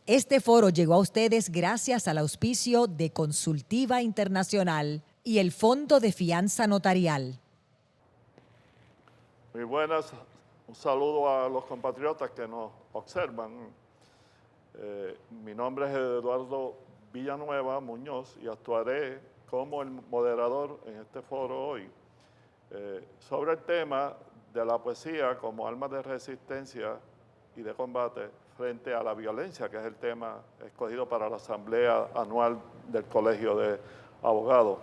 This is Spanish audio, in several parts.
Este foro llegó a ustedes gracias al auspicio de Consultiva Internacional y el Fondo de Fianza Notarial. Muy buenas, un saludo a los compatriotas que nos observan. Mi nombre es Eduardo Villanueva Muñoz y actuaré como el moderador en este foro hoy sobre el tema de la poesía como arma de resistencia y de combate frente a la violencia, que es el tema escogido para la Asamblea Anual del Colegio de Abogados.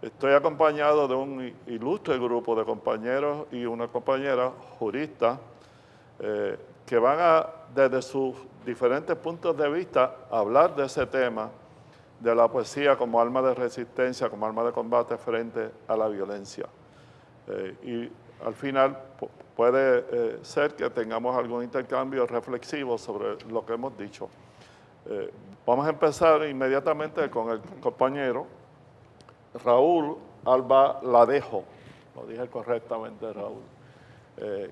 Estoy acompañado de un ilustre grupo de compañeros y una compañera jurista que van desde sus diferentes puntos de vista, hablar de ese tema, de la poesía como arma de resistencia, como arma de combate frente a la violencia. Y al final puede ser que tengamos algún intercambio reflexivo sobre lo que hemos dicho. Vamos a empezar inmediatamente con el compañero Raúl Alba Ladejo, lo dije correctamente, Raúl,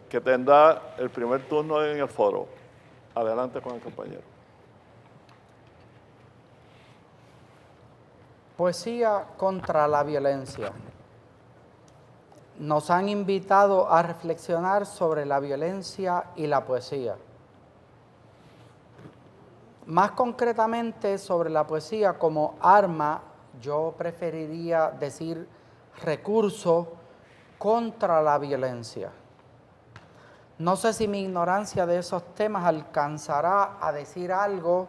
que tendrá el primer turno en el foro. Adelante con el compañero. Poesía contra la violencia. Nos han invitado a reflexionar sobre la violencia y la poesía. Más concretamente sobre la poesía como arma, yo preferiría decir recurso contra la violencia. No sé si mi ignorancia de esos temas alcanzará a decir algo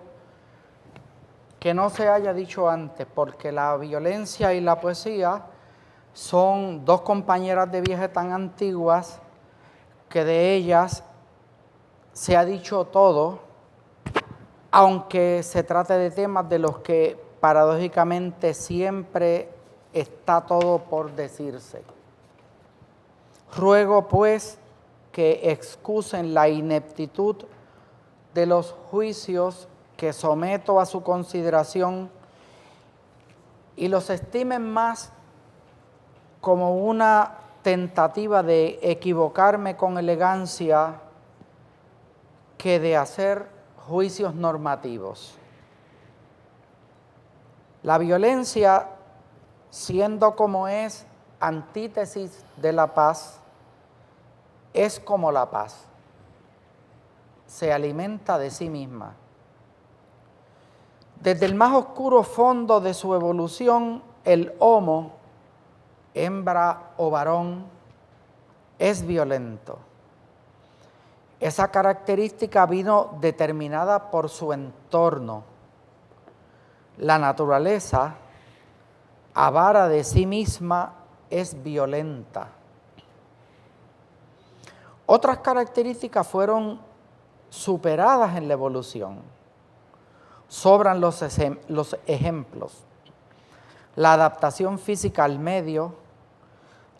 que no se haya dicho antes, porque la violencia y la poesía son dos compañeras de viaje tan antiguas que de ellas se ha dicho todo, aunque se trate de temas de los que paradójicamente siempre está todo por decirse. Ruego pues que excusen la ineptitud de los juicios que someto a su consideración y los estimen más como una tentativa de equivocarme con elegancia que de hacer juicios normativos. La violencia, siendo como es antítesis de la paz, es como la paz, se alimenta de sí misma. Desde el más oscuro fondo de su evolución, el homo, hembra o varón, es violento. Esa característica vino determinada por su entorno. La naturaleza, avara de sí misma, es violenta. Otras características fueron superadas en la evolución. Sobran los ejemplos. La adaptación física al medio,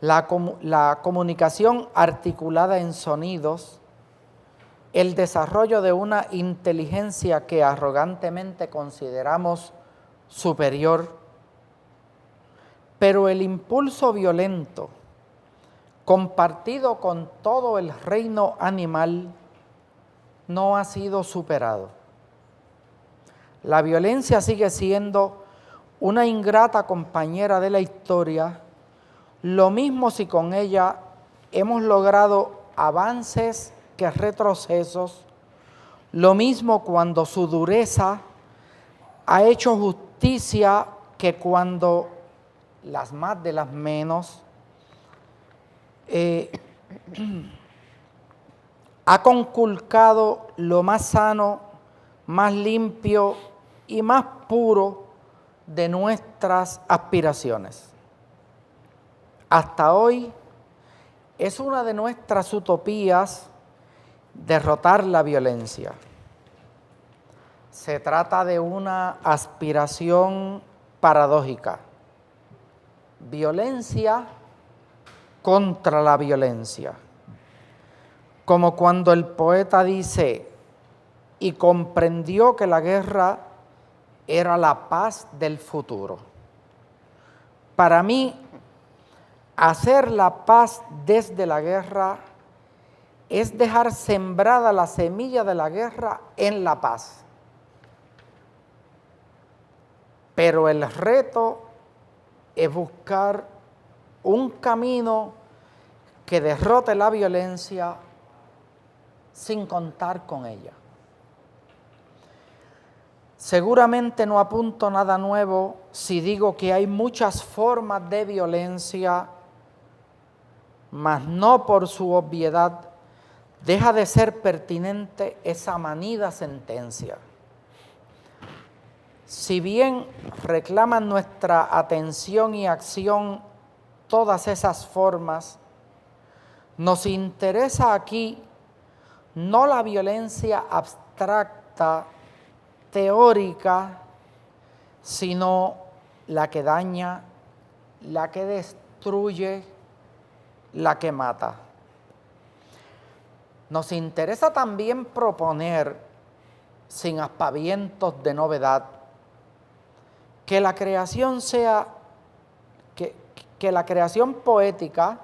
la comunicación articulada en sonidos, el desarrollo de una inteligencia que arrogantemente consideramos superior, pero el impulso violento, compartido con todo el reino animal, no ha sido superado. La violencia sigue siendo una ingrata compañera de la historia, lo mismo si con ella hemos logrado avances que retrocesos, lo mismo cuando su dureza ha hecho justicia que cuando las más de las menos ha conculcado lo más sano, más limpio y más puro de nuestras aspiraciones. Hasta hoy es una de nuestras utopías derrotar la violencia. Se trata de una aspiración paradójica. Violencia contra la violencia. Como cuando el poeta dice, y comprendió que la guerra era la paz del futuro. Para mí, hacer la paz desde la guerra es dejar sembrada la semilla de la guerra en la paz. pero el reto es buscar un camino que derrote la violencia sin contar con ella. Seguramente no apunto nada nuevo si digo que hay muchas formas de violencia, mas no por su obviedad deja de ser pertinente esa manida sentencia. Si bien reclaman nuestra atención y acción todas esas formas, nos interesa aquí no la violencia abstracta, teórica, sino la que daña, la que destruye, la que mata. Nos interesa también proponer, sin aspavientos de novedad, que la creación que la creación poética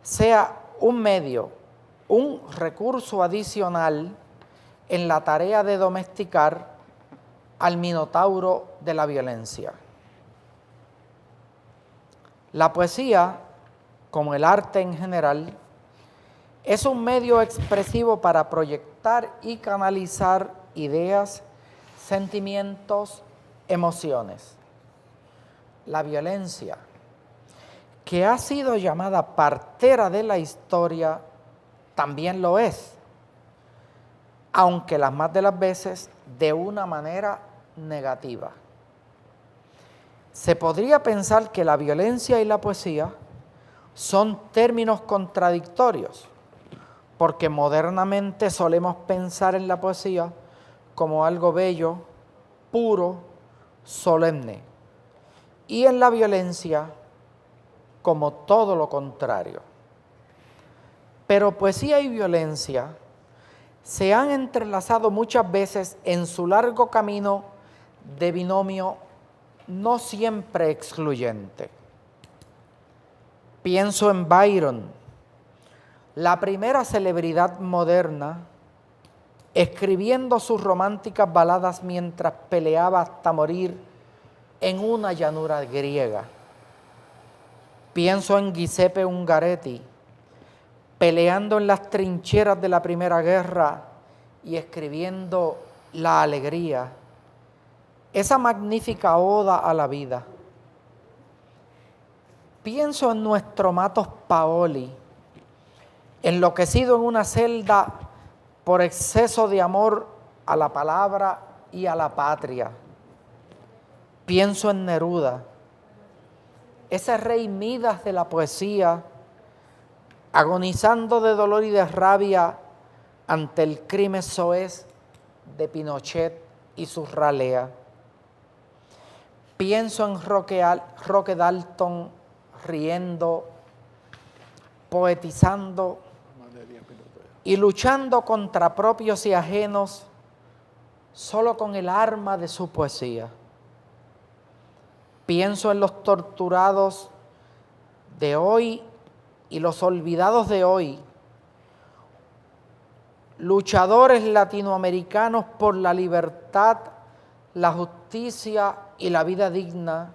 sea un medio, un recurso adicional en la tarea de domesticar al minotauro de la violencia. La poesía, como el arte en general, es un medio expresivo para proyectar y canalizar ideas, sentimientos, emociones. La violencia, que ha sido llamada partera de la historia, también lo es, aunque las más de las veces de una manera negativa. Se podría pensar que la violencia y la poesía son términos contradictorios, porque modernamente solemos pensar en la poesía como algo bello, puro, solemne, y en la violencia como todo lo contrario. Pero poesía y violencia se han entrelazado muchas veces en su largo camino de binomio no siempre excluyente. Pienso en Byron, la primera celebridad moderna, escribiendo sus románticas baladas mientras peleaba hasta morir en una llanura griega. Pienso en Giuseppe Ungaretti, peleando en las trincheras de la Primera Guerra y escribiendo La Alegría, esa magnífica oda a la vida. Pienso en nuestro Matos Paoli, enloquecido en una celda por exceso de amor a la palabra y a la patria. Pienso en Neruda, ese rey Midas de la poesía, agonizando de dolor y de rabia ante el crimen soez de Pinochet y sus raleas. Pienso en Roque Dalton riendo, poetizando y luchando contra propios y ajenos solo con el arma de su poesía. Pienso en los torturados de hoy y los olvidados de hoy, luchadores latinoamericanos por la libertad, la justicia y la vida digna,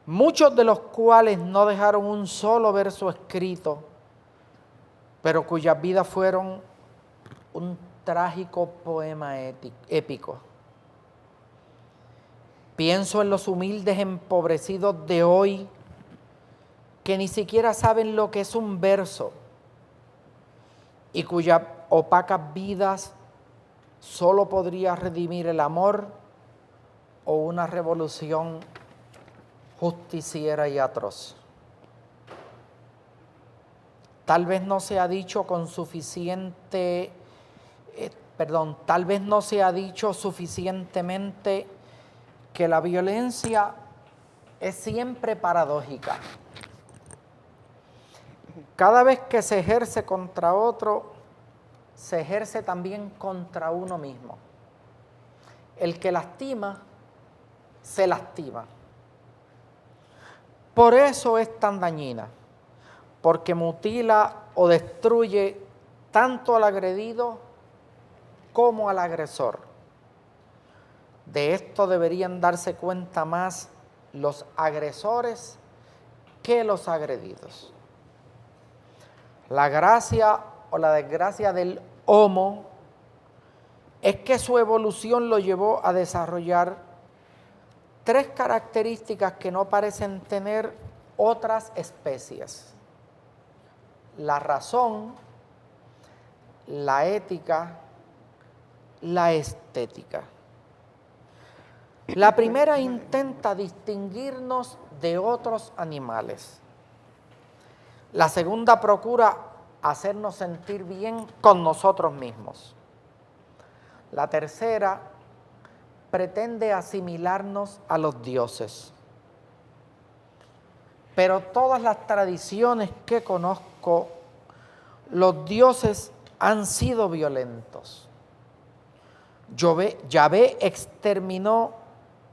muchos de los cuales no dejaron un solo verso escrito, pero cuyas vidas fueron un trágico poema épico. Pienso en los humildes empobrecidos de hoy que ni siquiera saben lo que es un verso y cuyas opacas vidas solo podría redimir el amor o una revolución justiciera y atroz. Tal vez no se ha dicho con suficiente, tal vez no se ha dicho suficientemente que la violencia es siempre paradójica. Cada vez que se ejerce contra otro, se ejerce también contra uno mismo. El que lastima, se lastima. Por eso es tan dañina, porque mutila o destruye tanto al agredido como al agresor. De esto deberían darse cuenta más los agresores que los agredidos. La gracia o la desgracia del Homo es que su evolución lo llevó a desarrollar tres características que no parecen tener otras especies: la razón, la ética, la estética. La primera intenta distinguirnos de otros animales. La segunda procura hacernos sentir bien con nosotros mismos. La tercera pretende asimilarnos a los dioses. Pero todas las tradiciones que conozco, los dioses han sido violentos. Yahvé exterminó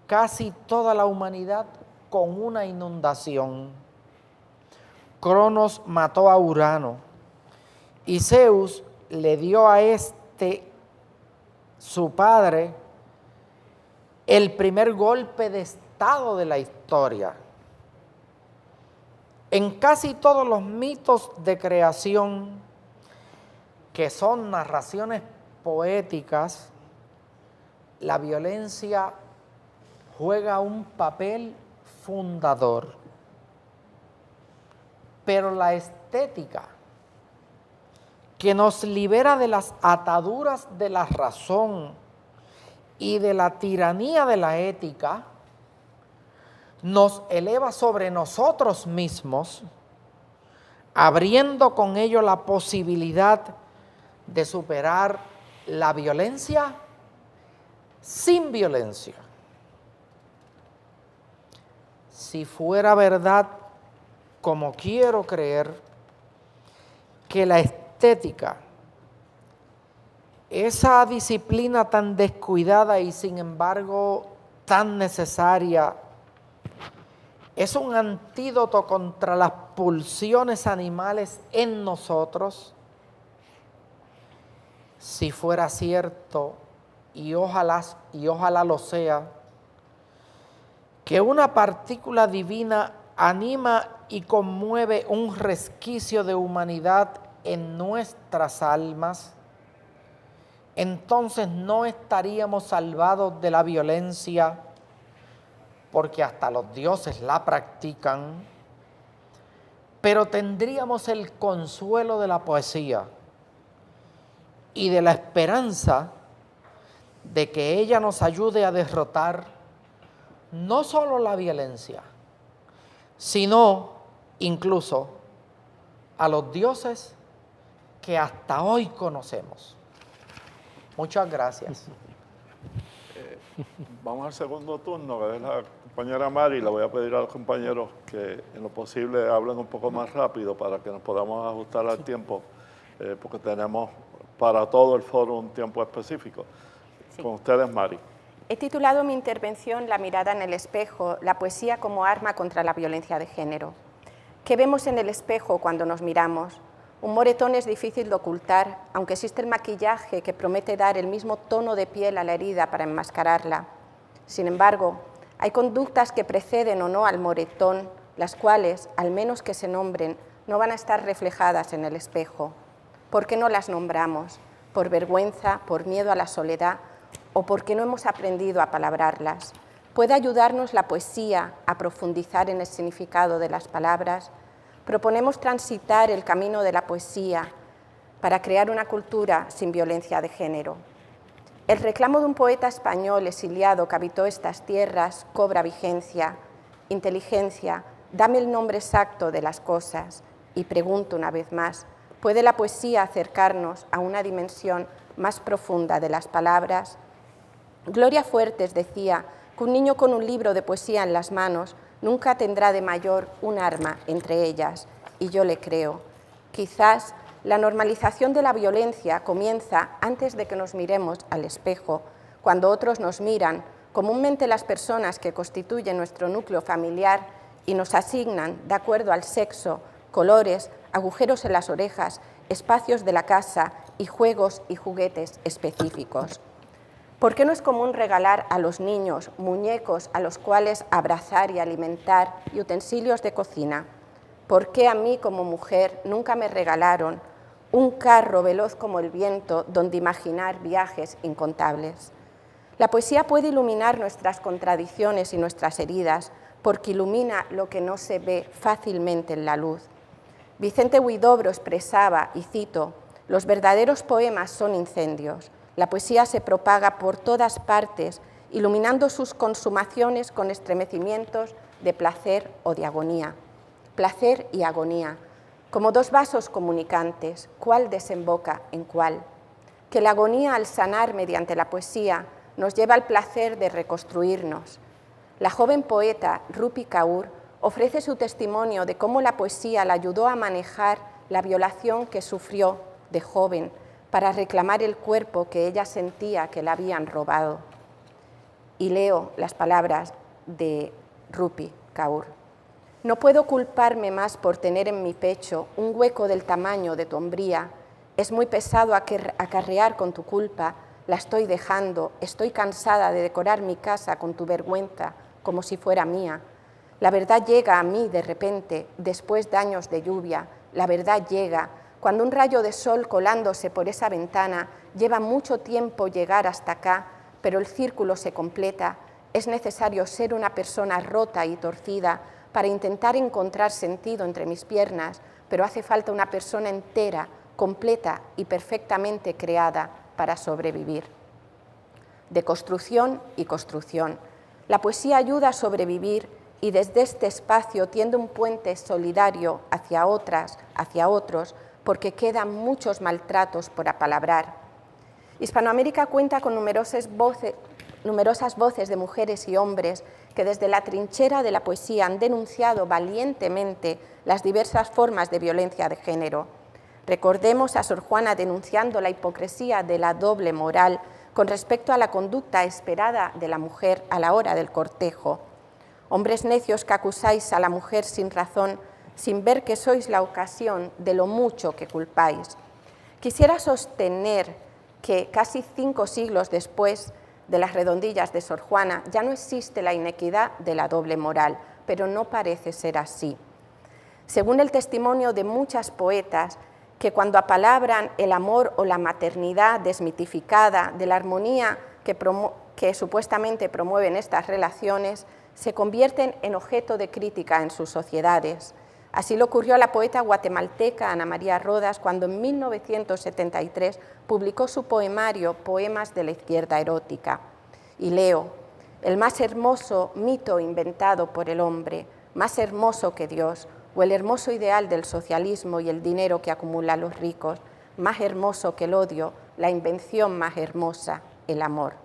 casi toda la humanidad con una inundación. Cronos mató a Urano y Zeus le dio a su padre, el primer golpe de estado de la historia. En casi todos los mitos de creación, que son narraciones poéticas, la violencia juega un papel fundador. Pero la estética, que nos libera de las ataduras de la razón y de la tiranía de la ética, nos eleva sobre nosotros mismos, abriendo con ello la posibilidad de superar la violencia sin violencia. Si fuera verdad, como quiero creer, que la estética, esa disciplina tan descuidada y sin embargo tan necesaria, es un antídoto contra las pulsiones animales en nosotros, si fuera cierto, y ojalá lo sea, que una partícula divina anima y conmueve un resquicio de humanidad en nuestras almas, entonces no estaríamos salvados de la violencia, porque hasta los dioses la practican, pero tendríamos el consuelo de la poesía y de la esperanza de que ella nos ayude a derrotar no solo la violencia, sino incluso a los dioses que hasta hoy conocemos. Muchas gracias. Vamos al segundo turno, que es la compañera Mari. Le voy a pedir a los compañeros que en lo posible hablen un poco más rápido para que nos podamos ajustar al tiempo, porque tenemos para todo el foro un tiempo específico. Sí. Con ustedes, Mari. He titulado mi intervención La mirada en el espejo, la poesía como arma contra la violencia de género. ¿Qué vemos en el espejo cuando nos miramos? Un moretón es difícil de ocultar, aunque existe el maquillaje que promete dar el mismo tono de piel a la herida para enmascararla. Sin embargo, hay conductas que preceden o no al moretón, las cuales, al menos que se nombren, no van a estar reflejadas en el espejo. ¿Por qué no las nombramos? ¿Por vergüenza, por miedo a la soledad o porque no hemos aprendido a palabrarlas? ¿Puede ayudarnos la poesía a profundizar en el significado de las palabras? Proponemos transitar el camino de la poesía para crear una cultura sin violencia de género. El reclamo de un poeta español exiliado que habitó estas tierras cobra vigencia. Inteligencia, dame el nombre exacto de las cosas. Y pregunto una vez más, ¿puede la poesía acercarnos a una dimensión más profunda de las palabras? Gloria Fuertes decía que un niño con un libro de poesía en las manos nunca tendrá de mayor un arma entre ellas, y yo le creo. Quizás la normalización de la violencia comienza antes de que nos miremos al espejo, cuando otros nos miran, comúnmente las personas que constituyen nuestro núcleo familiar, y nos asignan, de acuerdo al sexo, colores, agujeros en las orejas, espacios de la casa y juegos y juguetes específicos. ¿Por qué no es común regalar a los niños muñecos a los cuales abrazar y alimentar y utensilios de cocina? ¿Por qué a mí como mujer nunca me regalaron un carro veloz como el viento donde imaginar viajes incontables? La poesía puede iluminar nuestras contradicciones y nuestras heridas porque ilumina lo que no se ve fácilmente en la luz. Vicente Huidobro expresaba, y cito, «Los verdaderos poemas son incendios. La poesía se propaga por todas partes, iluminando sus consumaciones con estremecimientos de placer o de agonía». Placer y agonía, como dos vasos comunicantes, ¿cuál desemboca en cuál? Que la agonía al sanar mediante la poesía nos lleva al placer de reconstruirnos. La joven poeta Rupi Kaur ofrece su testimonio de cómo la poesía la ayudó a manejar la violación que sufrió de joven para reclamar el cuerpo que ella sentía que le habían robado. Y leo las palabras de Rupi Kaur. No puedo culparme más por tener en mi pecho un hueco del tamaño de tu hombría. Es muy pesado acarrear con tu culpa, la estoy dejando, estoy cansada de decorar mi casa con tu vergüenza como si fuera mía. La verdad llega a mí de repente, después de años de lluvia, la verdad llega. Cuando un rayo de sol colándose por esa ventana lleva mucho tiempo llegar hasta acá, pero el círculo se completa, es necesario ser una persona rota y torcida para intentar encontrar sentido entre mis piernas, pero hace falta una persona entera, completa y perfectamente creada para sobrevivir. De construcción y construcción. La poesía ayuda a sobrevivir y desde este espacio tiende un puente solidario hacia otras, hacia otros, porque quedan muchos maltratos por apalabrar. Hispanoamérica cuenta con numerosas voces de mujeres y hombres que desde la trinchera de la poesía han denunciado valientemente las diversas formas de violencia de género. Recordemos a Sor Juana denunciando la hipocresía de la doble moral con respecto a la conducta esperada de la mujer a la hora del cortejo. Hombres necios que acusáis a la mujer sin razón, sin ver que sois la ocasión de lo mucho que culpáis. Quisiera sostener que casi 5 siglos después de las redondillas de Sor Juana ya no existe la inequidad de la doble moral, pero no parece ser así. Según el testimonio de muchas poetas, que cuando apalabran el amor o la maternidad desmitificada de la armonía que supuestamente promueven estas relaciones, se convierten en objeto de crítica en sus sociedades. Así le ocurrió a la poeta guatemalteca Ana María Rodas cuando en 1973 publicó su poemario Poemas de la izquierda erótica. Y leo, el más hermoso mito inventado por el hombre, más hermoso que Dios, o el hermoso ideal del socialismo y el dinero que acumulan los ricos, más hermoso que el odio, la invención más hermosa, el amor.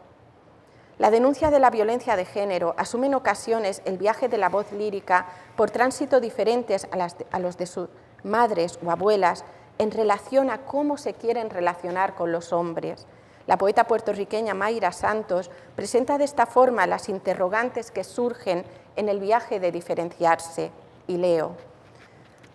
La denuncia de la violencia de género asume en ocasiones el viaje de la voz lírica por tránsito diferentes a los de sus madres o abuelas en relación a cómo se quieren relacionar con los hombres. La poeta puertorriqueña Mayra Santos presenta de esta forma las interrogantes que surgen en el viaje de diferenciarse. Y leo,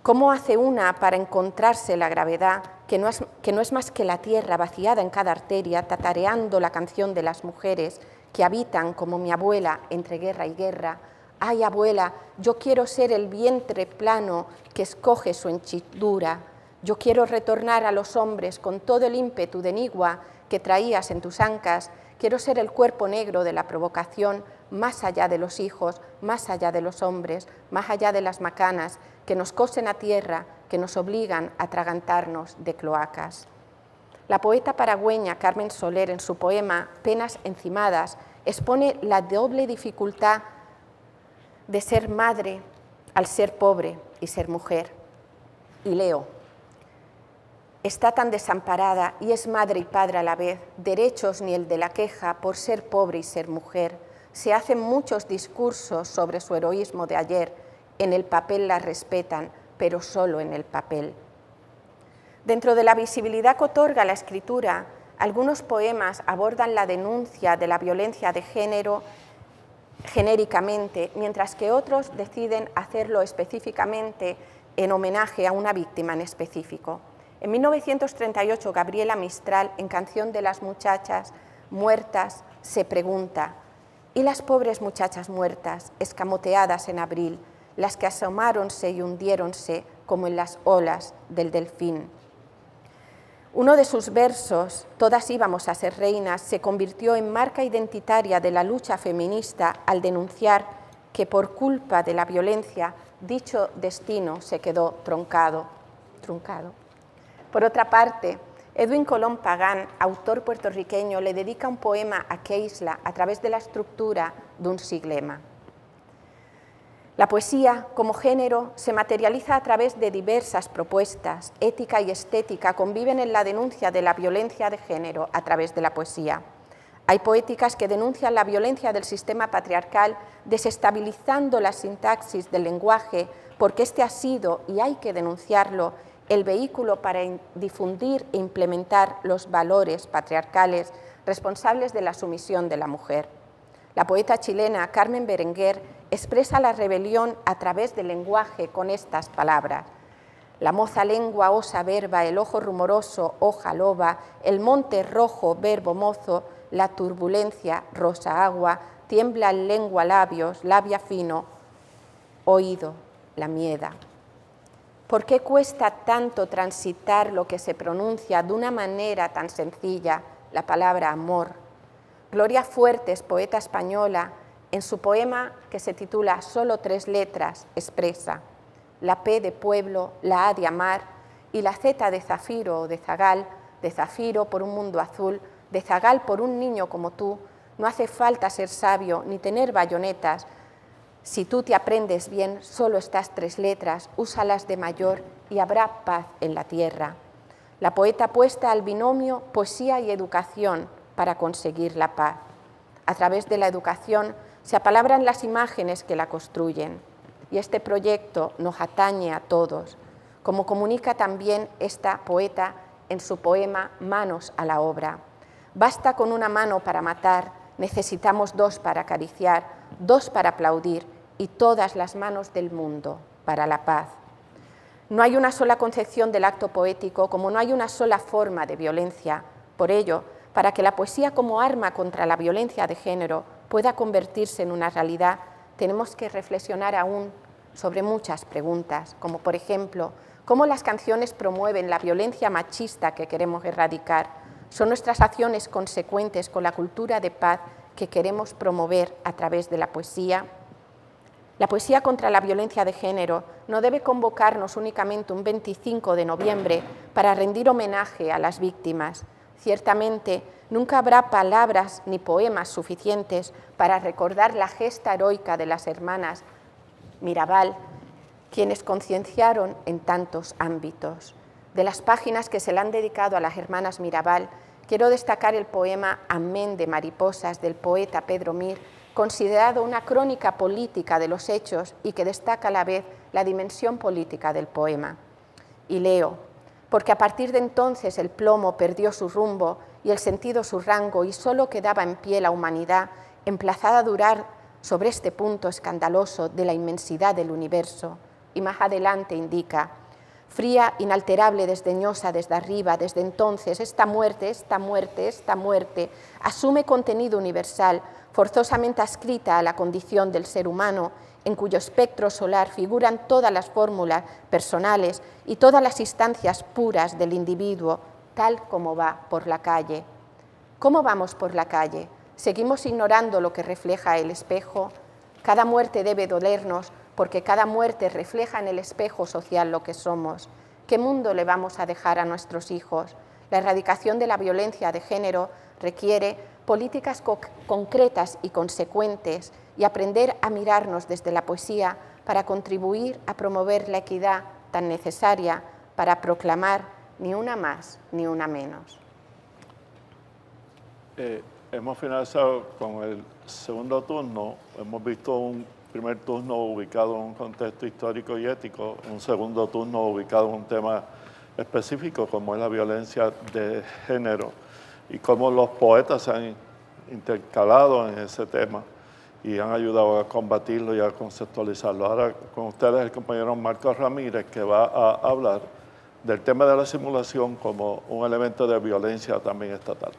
¿cómo hace una para encontrarse la gravedad que no es más que la tierra vaciada en cada arteria, tatareando la canción de las mujeres que habitan como mi abuela entre guerra y guerra? Ay, abuela, yo quiero ser el vientre plano que escoge su henchidura. Yo quiero retornar a los hombres con todo el ímpetu de nigua que traías en tus ancas. Quiero ser el cuerpo negro de la provocación, más allá de los hijos, más allá de los hombres, más allá de las macanas que nos cosen a tierra, que nos obligan a atragantarnos de cloacas. La poeta paragüeña Carmen Soler, en su poema Penas encimadas, expone la doble dificultad de ser madre al ser pobre y ser mujer. Y leo, está tan desamparada y es madre y padre a la vez, derechos ni el de la queja por ser pobre y ser mujer. Se hacen muchos discursos sobre su heroísmo de ayer, en el papel la respetan, pero solo en el papel. Dentro de la visibilidad que otorga la escritura, algunos poemas abordan la denuncia de la violencia de género genéricamente, mientras que otros deciden hacerlo específicamente en homenaje a una víctima en específico. En 1938, Gabriela Mistral, en Canción de las muchachas muertas se pregunta: ¿y las pobres muchachas muertas, escamoteadas en abril, las que asomáronse y hundiéronse como en las olas del delfín? Uno de sus versos, Todas íbamos a ser reinas, se convirtió en marca identitaria de la lucha feminista al denunciar que por culpa de la violencia dicho destino se quedó truncado. Por otra parte, Edwin Colón Pagán, autor puertorriqueño, le dedica un poema a Keisla a través de la estructura de un siglema. La poesía, como género, se materializa a través de diversas propuestas. Ética y estética conviven en la denuncia de la violencia de género a través de la poesía. Hay poéticas que denuncian la violencia del sistema patriarcal, desestabilizando la sintaxis del lenguaje, porque este ha sido, y hay que denunciarlo, el vehículo para difundir e implementar los valores patriarcales responsables de la sumisión de la mujer. La poeta chilena Carmen Berenguer expresa la rebelión a través del lenguaje con estas palabras: la moza lengua osa verba, el ojo rumoroso, hoja loba, el monte rojo, verbo mozo, la turbulencia, rosa agua, tiembla en lengua labios, labia fino, oído, la mieda. ¿Por qué cuesta tanto transitar lo que se pronuncia de una manera tan sencilla, la palabra amor? Gloria Fuertes, poeta española, en su poema que se titula Solo 3 letras, expresa: la P de pueblo, la A de amar y la Z de zafiro o de zagal, de zafiro por un mundo azul, de zagal por un niño como tú. No hace falta ser sabio ni tener bayonetas. Si tú te aprendes bien solo estas 3 letras, úsalas de mayor y habrá paz en la tierra. La poeta apuesta al binomio poesía y educación para conseguir la paz. A través de la educación se apalabran las imágenes que la construyen, y este proyecto nos atañe a todos, como comunica también esta poeta en su poema Manos a la obra. Basta con una mano para matar, necesitamos 2 para acariciar, 2 para aplaudir y todas las manos del mundo para la paz. No hay una sola concepción del acto poético, como no hay una sola forma de violencia. Por ello, para que la poesía como arma contra la violencia de género pueda convertirse en una realidad, tenemos que reflexionar aún sobre muchas preguntas, como por ejemplo, ¿cómo las canciones promueven la violencia machista que queremos erradicar? ¿Son nuestras acciones consecuentes con la cultura de paz que queremos promover a través de la poesía? La poesía contra la violencia de género no debe convocarnos únicamente un 25 de noviembre para rendir homenaje a las víctimas. Ciertamente, nunca habrá palabras ni poemas suficientes para recordar la gesta heroica de las hermanas Mirabal, quienes concienciaron en tantos ámbitos. De las páginas que se le han dedicado a las hermanas Mirabal, quiero destacar el poema Amén de mariposas del poeta Pedro Mir, considerado una crónica política de los hechos y que destaca a la vez la dimensión política del poema. Y leo: porque a partir de entonces el plomo perdió su rumbo y el sentido su rango, y solo quedaba en pie la humanidad, emplazada a durar sobre este punto escandaloso de la inmensidad del universo. Y más adelante indica: fría, inalterable, desdeñosa desde arriba, desde entonces, esta muerte, esta muerte, esta muerte, asume contenido universal, forzosamente adscrita a la condición del ser humano, en cuyo espectro solar figuran todas las fórmulas personales y todas las instancias puras del individuo, tal como va por la calle. ¿Cómo vamos por la calle? ¿Seguimos ignorando lo que refleja el espejo? Cada muerte debe dolernos, porque cada muerte refleja en el espejo social lo que somos. ¿Qué mundo le vamos a dejar a nuestros hijos? La erradicación de la violencia de género requiere políticas concretas y consecuentes y aprender a mirarnos desde la poesía para contribuir a promover la equidad tan necesaria para proclamar ni una más ni una menos. Hemos finalizado con el segundo turno. Hemos visto un primer turno ubicado en un contexto histórico y ético, un segundo turno ubicado en un tema específico como es la violencia de género y cómo los poetas se han intercalado en ese tema y han ayudado a combatirlo y a conceptualizarlo. Ahora con ustedes el compañero Marcos Ramírez, que va a hablar del tema de la simulación como un elemento de violencia también estatal.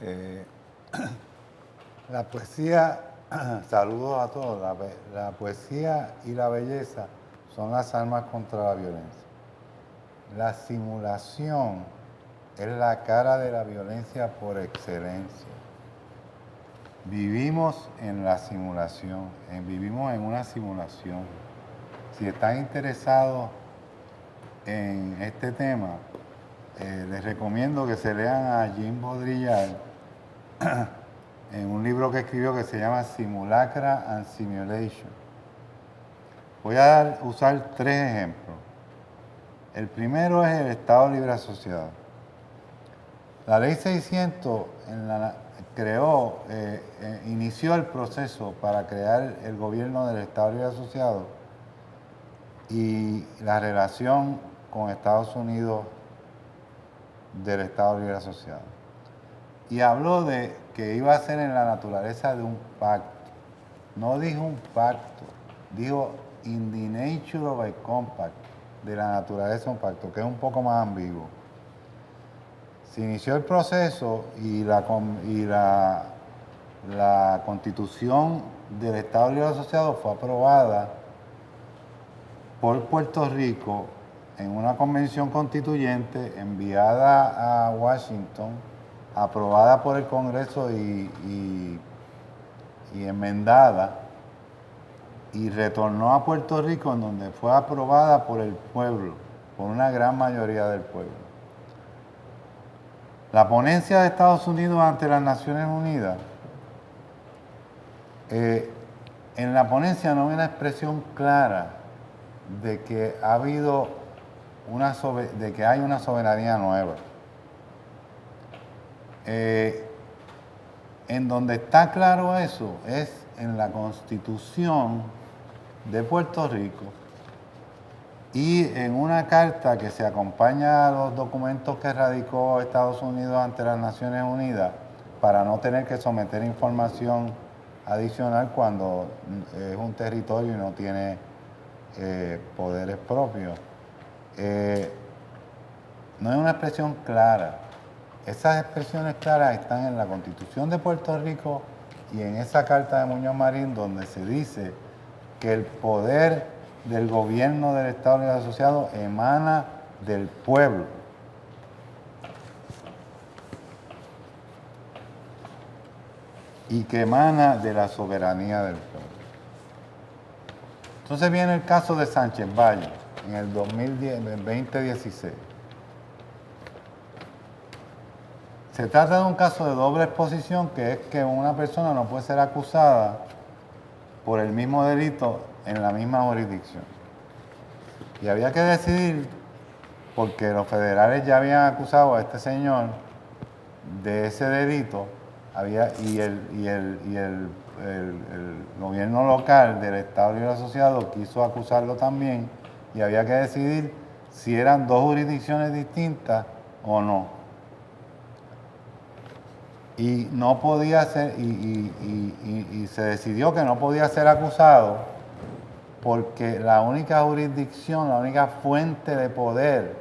Eh, la poesía, saludos a todos, la poesía y la belleza son las armas contra la violencia. La simulación es la cara de la violencia por excelencia. Vivimos en la simulación, vivimos en una simulación. Si están interesados en este tema, les recomiendo que se lean a Jean Baudrillard en un libro que escribió que se llama Simulacra and Simulation. Voy a usar 3 ejemplos. El primero es el Estado Libre Asociado. La Ley 600 inició el proceso para crear el gobierno del Estado Libre Asociado y la relación con Estados Unidos del Estado Libre Asociado. Y habló de que iba a ser en la naturaleza de un pacto. No dijo un pacto, dijo in the nature of a compact, de la naturaleza de un pacto, que es un poco más ambiguo. Se inició el proceso y la Constitución del Estado Libre Asociado fue aprobada por Puerto Rico en una convención constituyente enviada a Washington, aprobada por el Congreso y enmendada, y retornó a Puerto Rico, en donde fue aprobada por el pueblo, por una gran mayoría del pueblo. La ponencia de Estados Unidos ante las Naciones Unidas, en la ponencia no hay una expresión clara de que hay una soberanía nueva. En donde está claro eso es en la Constitución de Puerto Rico y en una carta que se acompaña a los documentos que radicó Estados Unidos ante las Naciones Unidas para no tener que someter información adicional cuando es un territorio y no tiene poderes propios. No hay una expresión clara. Esas expresiones claras están en la Constitución de Puerto Rico y en esa carta de Muñoz Marín, donde se dice que el poder del gobierno del Estado Libre Asociado emana del pueblo. Y que emana de la soberanía del pueblo. Entonces viene el caso de Sánchez Valle en el 2016. Se trata de un caso de doble exposición, que es que una persona no puede ser acusada por el mismo delito en la misma jurisdicción. Y había que decidir, porque los federales ya habían acusado a este señor de ese delito, y el gobierno local del Estado Libre Asociado quiso acusarlo también, y había que decidir si eran 2 jurisdicciones distintas o no. Y no podía ser, y se decidió que no podía ser acusado porque la única jurisdicción, la única fuente de poder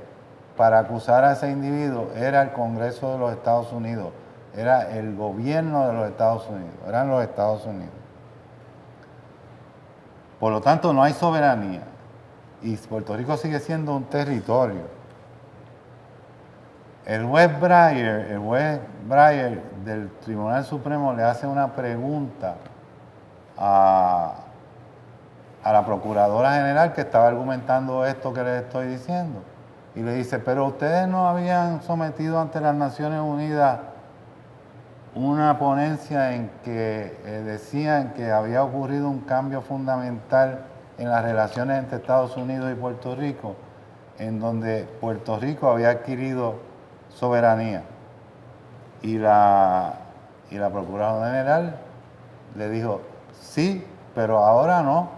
para acusar a ese individuo era el Congreso de los Estados Unidos, era el gobierno de los Estados Unidos, eran los Estados Unidos. Por lo tanto, no hay soberanía y Puerto Rico sigue siendo un territorio. El juez Breyer del Tribunal Supremo le hace una pregunta a la Procuradora General que estaba argumentando esto que les estoy diciendo. Y le dice, pero ustedes no habían sometido ante las Naciones Unidas una ponencia en que decían que había ocurrido un cambio fundamental en las relaciones entre Estados Unidos y Puerto Rico, en donde Puerto Rico había adquirido soberanía. Y la Procuradora General le dijo, sí, pero ahora no.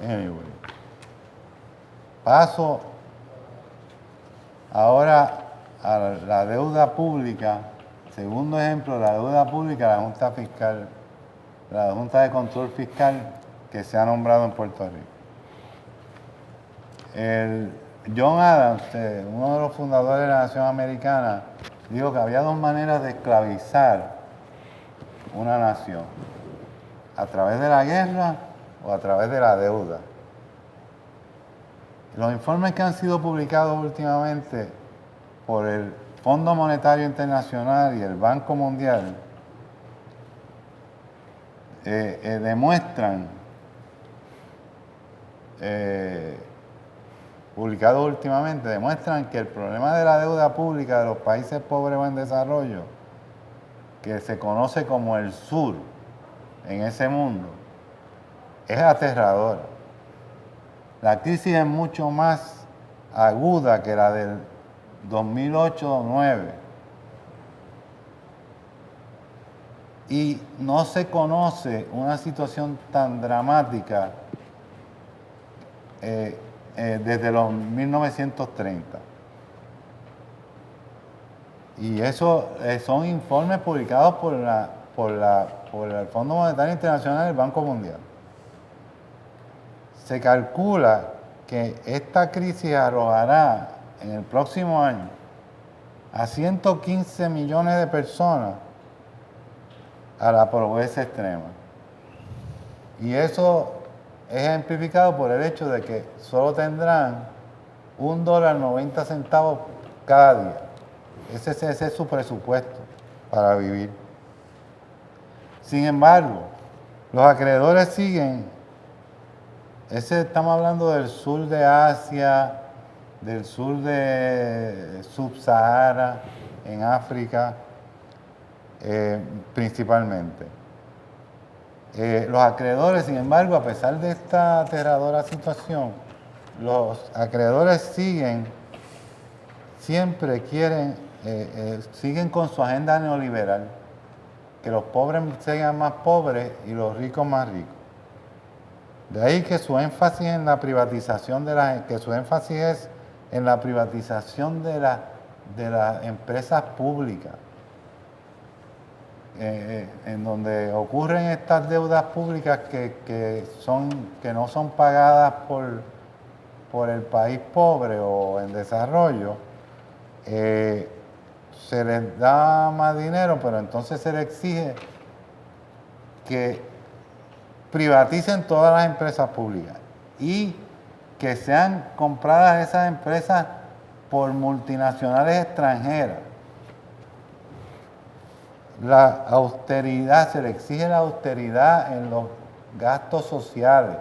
Anyway. Paso ahora a la deuda pública. Segundo ejemplo, la deuda pública, la Junta Fiscal, la Junta de Control Fiscal que se ha nombrado en Puerto Rico. John Adams, uno de los fundadores de la Nación Americana, dijo que había dos maneras de esclavizar una nación: a través de la guerra o a través de la deuda. Los informes que han sido publicados últimamente por el Fondo Monetario Internacional y el Banco Mundial demuestran, publicados últimamente, demuestran que el problema de la deuda pública de los países pobres o en desarrollo, que se conoce como el sur en ese mundo, es aterradora. La crisis es mucho más aguda que la del 2008-2009 y no se conoce una situación tan dramática desde los 1930. Y eso son informes publicados por el Fondo Monetario Internacional y el Banco Mundial. Se calcula que esta crisis arrojará en el próximo año a 115 millones de personas a la pobreza extrema. Y eso es ejemplificado por el hecho de que solo tendrán $1.90 cada día. Ese es su presupuesto para vivir. Sin embargo, los acreedores siguen. Estamos hablando del sur de Asia, del sur de Sub-Sahara, en África, principalmente. Los acreedores, sin embargo, a pesar de esta aterradora situación, los acreedores siempre siguen con su agenda neoliberal, que los pobres sean más pobres y los ricos más ricos. De ahí que su énfasis en la privatización de las empresas públicas, en donde ocurren estas deudas públicas que no son pagadas por el país pobre o en desarrollo. Se les da más dinero, pero entonces se les exige que privaticen todas las empresas públicas y que sean compradas esas empresas por multinacionales extranjeras. La austeridad, se le exige la austeridad en los gastos sociales.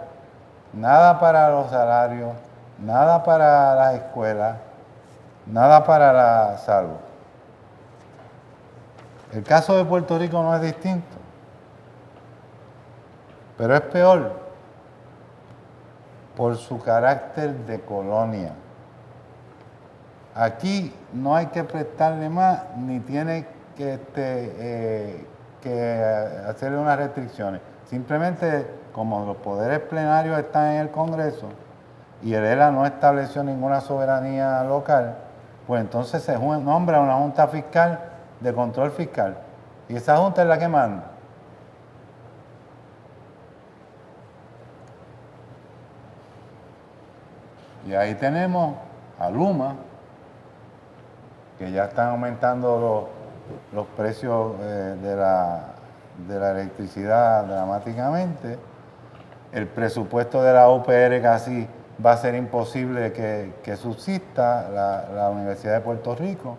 Nada para los salarios, nada para las escuelas, nada para la salud. El caso de Puerto Rico no es distinto, pero es peor por su carácter de colonia. Aquí no hay que prestarle más ni tiene que hacerle unas restricciones. Simplemente, como los poderes plenarios están en el Congreso y el ELA no estableció ninguna soberanía local, pues entonces se nombra una junta fiscal de control fiscal. Y esa junta es la que manda. Y ahí tenemos a Luma, que ya están aumentando los precios de la electricidad dramáticamente. El presupuesto de la UPR casi va a ser imposible que subsista la Universidad de Puerto Rico.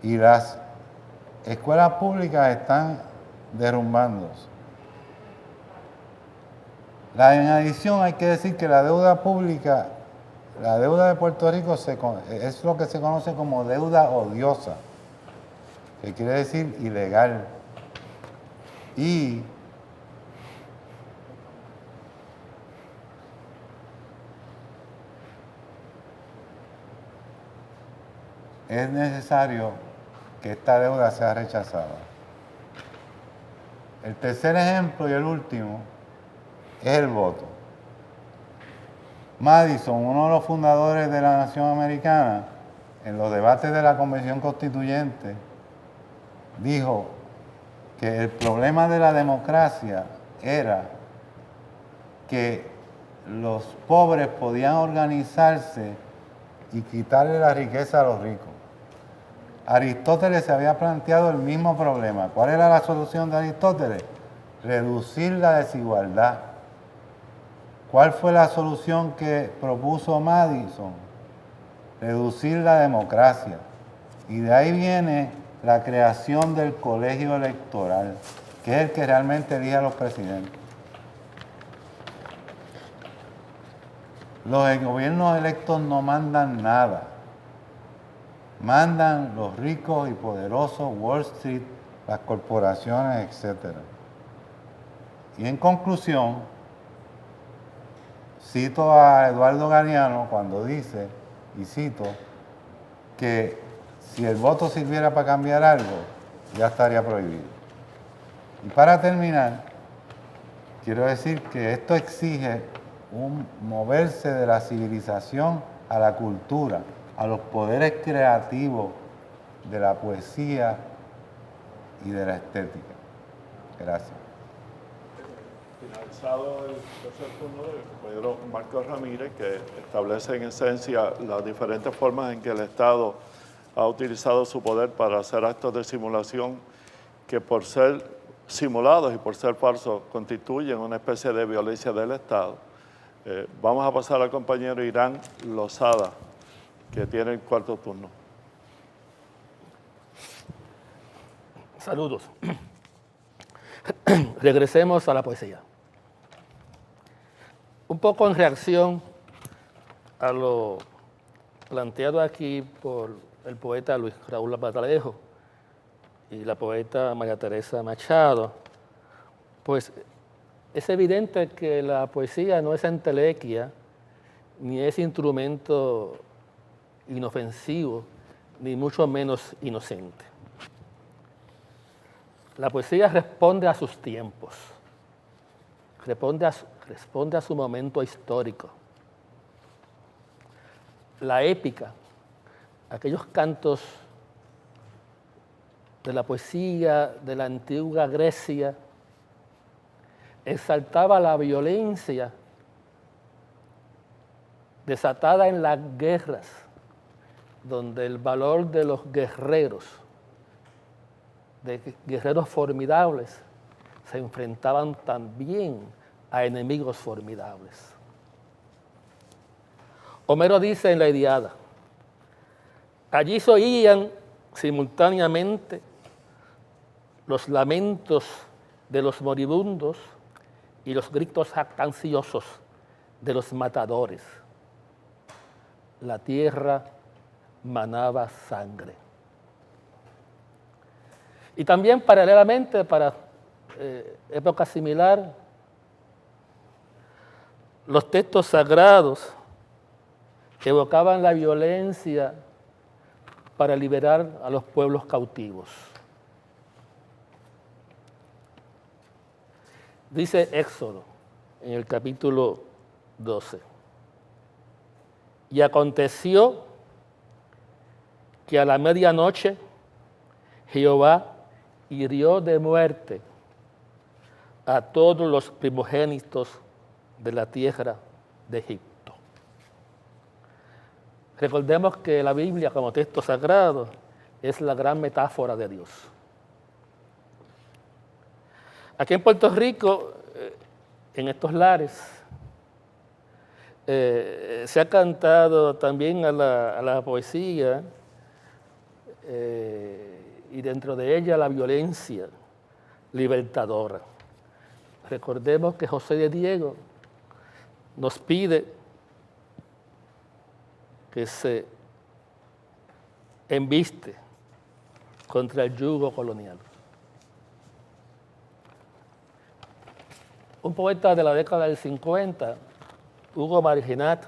Y las escuelas públicas están derrumbándose. En adición, hay que decir que la deuda pública, la deuda de Puerto Rico es lo que se conoce como deuda odiosa, que quiere decir ilegal. Y es necesario que esta deuda sea rechazada. El tercer ejemplo y el último es el voto. Madison, uno de los fundadores de la Nación Americana, en los debates de la Convención Constituyente, dijo que el problema de la democracia era que los pobres podían organizarse y quitarle la riqueza a los ricos. Aristóteles se había planteado el mismo problema. ¿Cuál era la solución de Aristóteles? Reducir la desigualdad. ¿Cuál fue la solución que propuso Madison? Reducir la democracia. Y de ahí viene la creación del colegio electoral, que es el que realmente elige a los presidentes. Los gobiernos electos no mandan nada. Mandan los ricos y poderosos, Wall Street, las corporaciones, etc. Y en conclusión, cito a Eduardo Galeano cuando dice, y cito, que si el voto sirviera para cambiar algo, ya estaría prohibido. Y para terminar, quiero decir que esto exige un moverse de la civilización a la cultura, a los poderes creativos de la poesía y de la estética. Gracias. Finalizado el tercer turno del compañero Marcos Ramírez, que establece en esencia las diferentes formas en que el Estado ha utilizado su poder para hacer actos de simulación que por ser simulados y por ser falsos constituyen una especie de violencia del Estado. Vamos a pasar al compañero Irán Lozada, que tiene el cuarto turno. Saludos. Regresemos a la poesía. Un poco en reacción a lo planteado aquí por el poeta Luis Raúl Batalejo y la poeta María Teresa Machado, pues es evidente que la poesía no es entelequia, ni es instrumento inofensivo, ni mucho menos inocente. La poesía responde a sus tiempos, responde a su momento histórico. La épica, aquellos cantos de la poesía de la antigua Grecia, exaltaba la violencia desatada en las guerras, donde el valor de los guerreros, de guerreros formidables, se enfrentaban también a enemigos formidables. Homero dice en la Ilíada, allí se oían simultáneamente los lamentos de los moribundos y los gritos jactanciosos de los matadores. La tierra manaba sangre. Y también paralelamente, para época similar, los textos sagrados evocaban la violencia para liberar a los pueblos cautivos. Dice Éxodo en el capítulo 12. Y aconteció que a la medianoche Jehová hirió de muerte a todos los primogénitos de la tierra de Egipto. Recordemos que la Biblia como texto sagrado es la gran metáfora de Dios. Aquí en Puerto Rico, en estos lares, se ha cantado también a la poesía y dentro de ella la violencia libertadora. Recordemos que José de Diego nos pide que se embiste contra el yugo colonial. Un poeta de la década del 50, Hugo Marginat,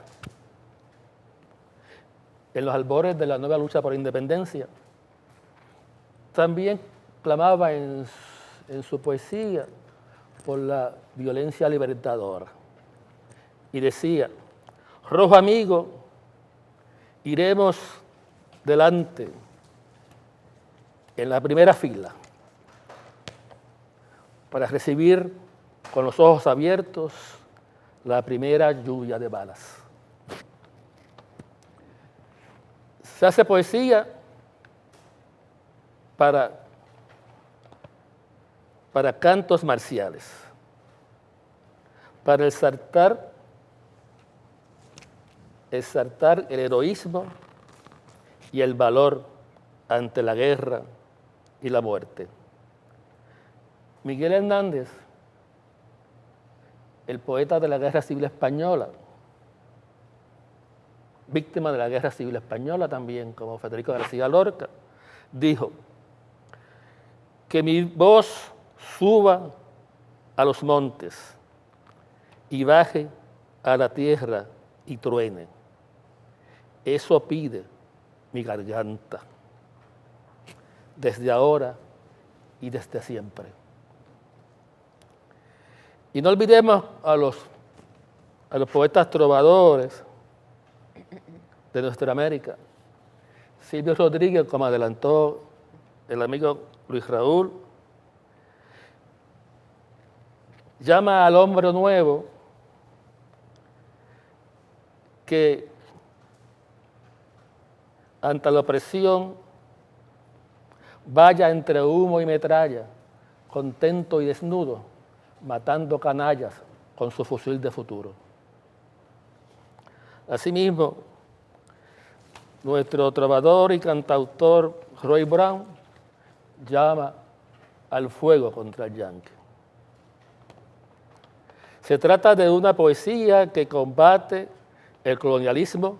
en los albores de la nueva lucha por la independencia, también clamaba en su poesía por la violencia libertadora. Y decía, rojo amigo, iremos delante en la primera fila para recibir con los ojos abiertos la primera lluvia de balas. Se hace poesía para cantos marciales, para exaltar el heroísmo y el valor ante la guerra y la muerte. Miguel Hernández, el poeta de la Guerra Civil Española, víctima de la Guerra Civil Española también, como Federico García Lorca, dijo: que mi voz suba a los montes y baje a la tierra y truene. Eso pide mi garganta, desde ahora y desde siempre. Y no olvidemos a los poetas trovadores de nuestra América. Silvio Rodríguez, como adelantó el amigo Luis Raúl, llama al hombre nuevo que ante la opresión vaya entre humo y metralla, contento y desnudo, matando canallas con su fusil de futuro. Asimismo, nuestro trovador y cantautor Roy Brown llama al fuego contra el yanqui. Se trata de una poesía que combate el colonialismo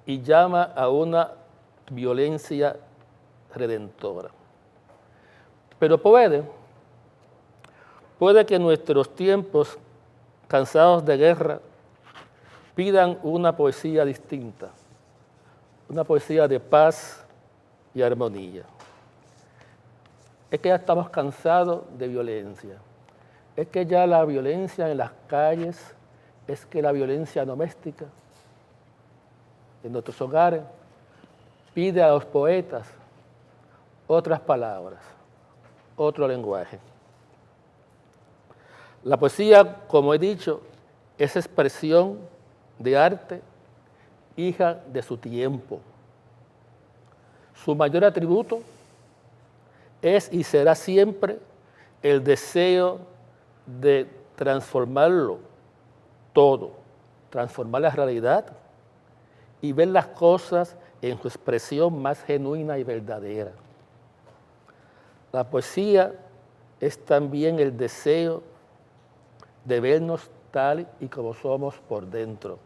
y llama a una violencia redentora. Pero puede que en nuestros tiempos, cansados de guerra, pidan una poesía distinta, una poesía de paz y armonía. Es que ya estamos cansados de violencia. Es que ya la violencia en las calles, es que la violencia doméstica en nuestros hogares pide a los poetas otras palabras, otro lenguaje. La poesía, como he dicho, es expresión de arte, hija de su tiempo. Su mayor atributo es y será siempre el deseo de transformarlo todo, transformar la realidad y ver las cosas en su expresión más genuina y verdadera. La poesía es también el deseo de vernos tal y como somos por dentro.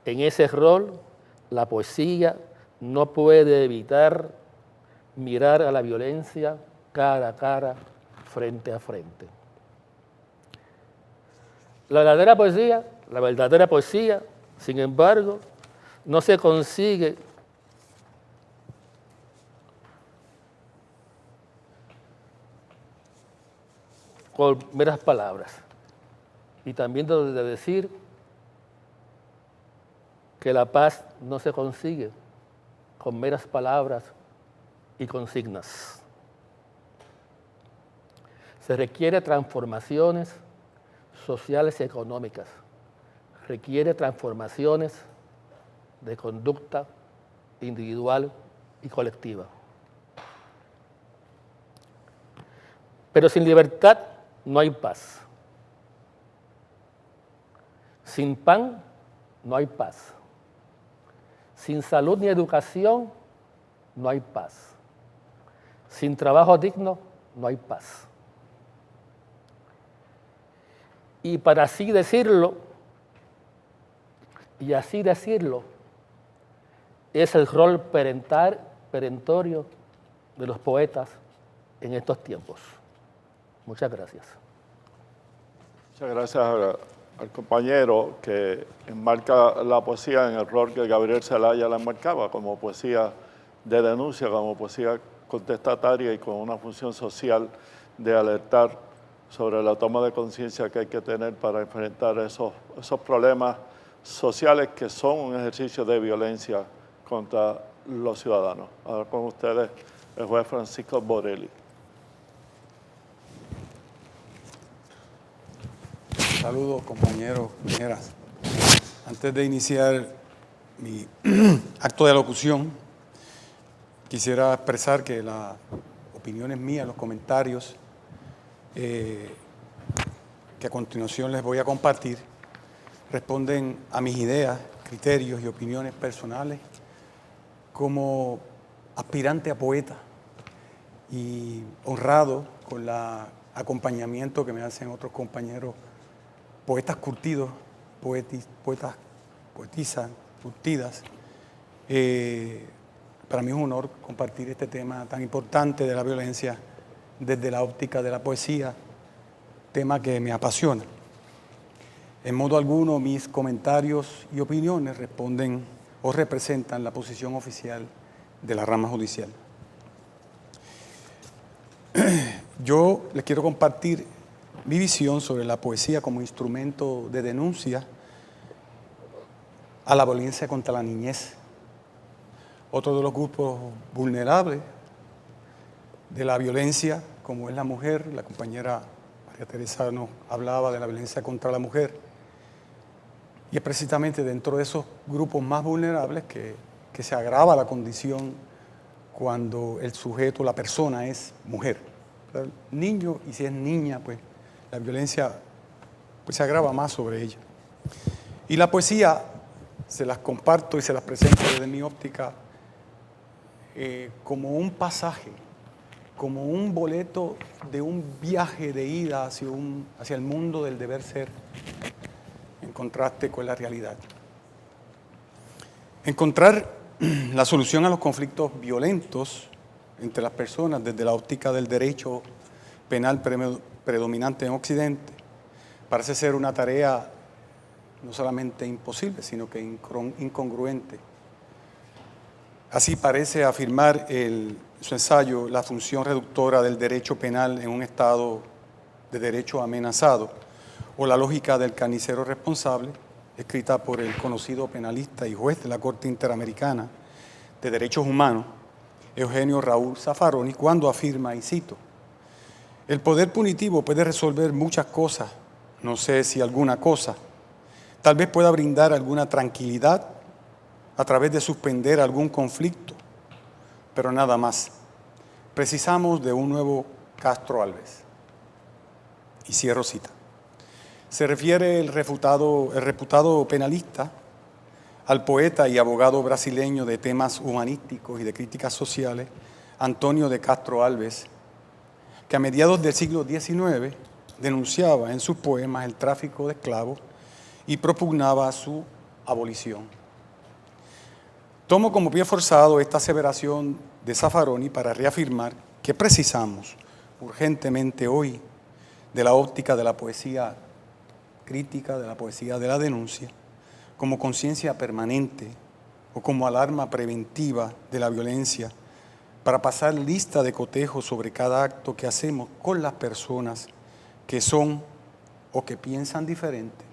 En ese rol, la poesía no puede evitar mirar a la violencia cara a cara, frente a frente. La verdadera poesía, sin embargo, no se consigue con meras palabras. Y también de decir que la paz no se consigue con meras palabras y consignas. Se requiere transformaciones sociales y económicas. Requiere transformaciones de conducta individual y colectiva. Pero sin libertad no hay paz. Sin pan no hay paz. Sin salud ni educación no hay paz. Sin trabajo digno no hay paz. Y para así decirlo, es el rol perentorio de los poetas en estos tiempos. Muchas gracias. Muchas gracias al compañero que enmarca la poesía en el rol que Gabriel Zelaya la enmarcaba, como poesía de denuncia, como poesía contestataria y con una función social de alertar sobre la toma de conciencia que hay que tener para enfrentar esos problemas sociales que son un ejercicio de violencia contra los ciudadanos. Ahora con ustedes el juez Francisco Borelli. Saludos, compañeros, compañeras. Antes de iniciar mi acto de alocución, quisiera expresar que las opiniones mías, los comentarios que a continuación les voy a compartir, responden a mis ideas, criterios y opiniones personales como aspirante a poeta y honrado con el acompañamiento que me hacen otros compañeros, poetas curtidos, poetas, poetisas, curtidas. Para mí es un honor compartir este tema tan importante de la violencia desde la óptica de la poesía, tema que me apasiona. En modo alguno, mis comentarios y opiniones responden o representan la posición oficial de la rama judicial. Yo les quiero compartir mi visión sobre la poesía como instrumento de denuncia a la violencia contra la niñez. Otro de los grupos vulnerables de la violencia, como es la mujer, la compañera María Teresa nos hablaba de la violencia contra la mujer, y es precisamente dentro de esos grupos más vulnerables que se agrava la condición cuando el sujeto, la persona es mujer. El niño, y si es niña, pues la violencia pues, se agrava más sobre ella. Y la poesía, se las comparto y se las presento desde mi óptica como un pasaje, como un boleto de un viaje de ida hacia el mundo del deber ser, en contraste con la realidad. Encontrar la solución a los conflictos violentos entre las personas desde la óptica del derecho penal predominante en Occidente parece ser una tarea no solamente imposible, sino que incongruente. Así parece afirmar su ensayo La función reductora del derecho penal en un estado de derecho amenazado, o La lógica del carnicero responsable, escrita por el conocido penalista y juez de la Corte Interamericana de Derechos Humanos, Eugenio Raúl Zaffaroni, cuando afirma, y cito: el poder punitivo puede resolver muchas cosas, no sé si alguna cosa, tal vez pueda brindar alguna tranquilidad a través de suspender algún conflicto, pero nada más. Precisamos de un nuevo Castro Alves. Y cierro cita. Se refiere el reputado penalista al poeta y abogado brasileño de temas humanísticos y de críticas sociales, Antonio de Castro Alves, que a mediados del siglo XIX denunciaba en sus poemas el tráfico de esclavos y propugnaba su abolición. Tomo como pie forzado esta aseveración de Zaffaroni para reafirmar que precisamos urgentemente hoy de la óptica de la poesía crítica, de la poesía de la denuncia, como conciencia permanente o como alarma preventiva de la violencia, para pasar lista de cotejos sobre cada acto que hacemos con las personas que son o que piensan diferente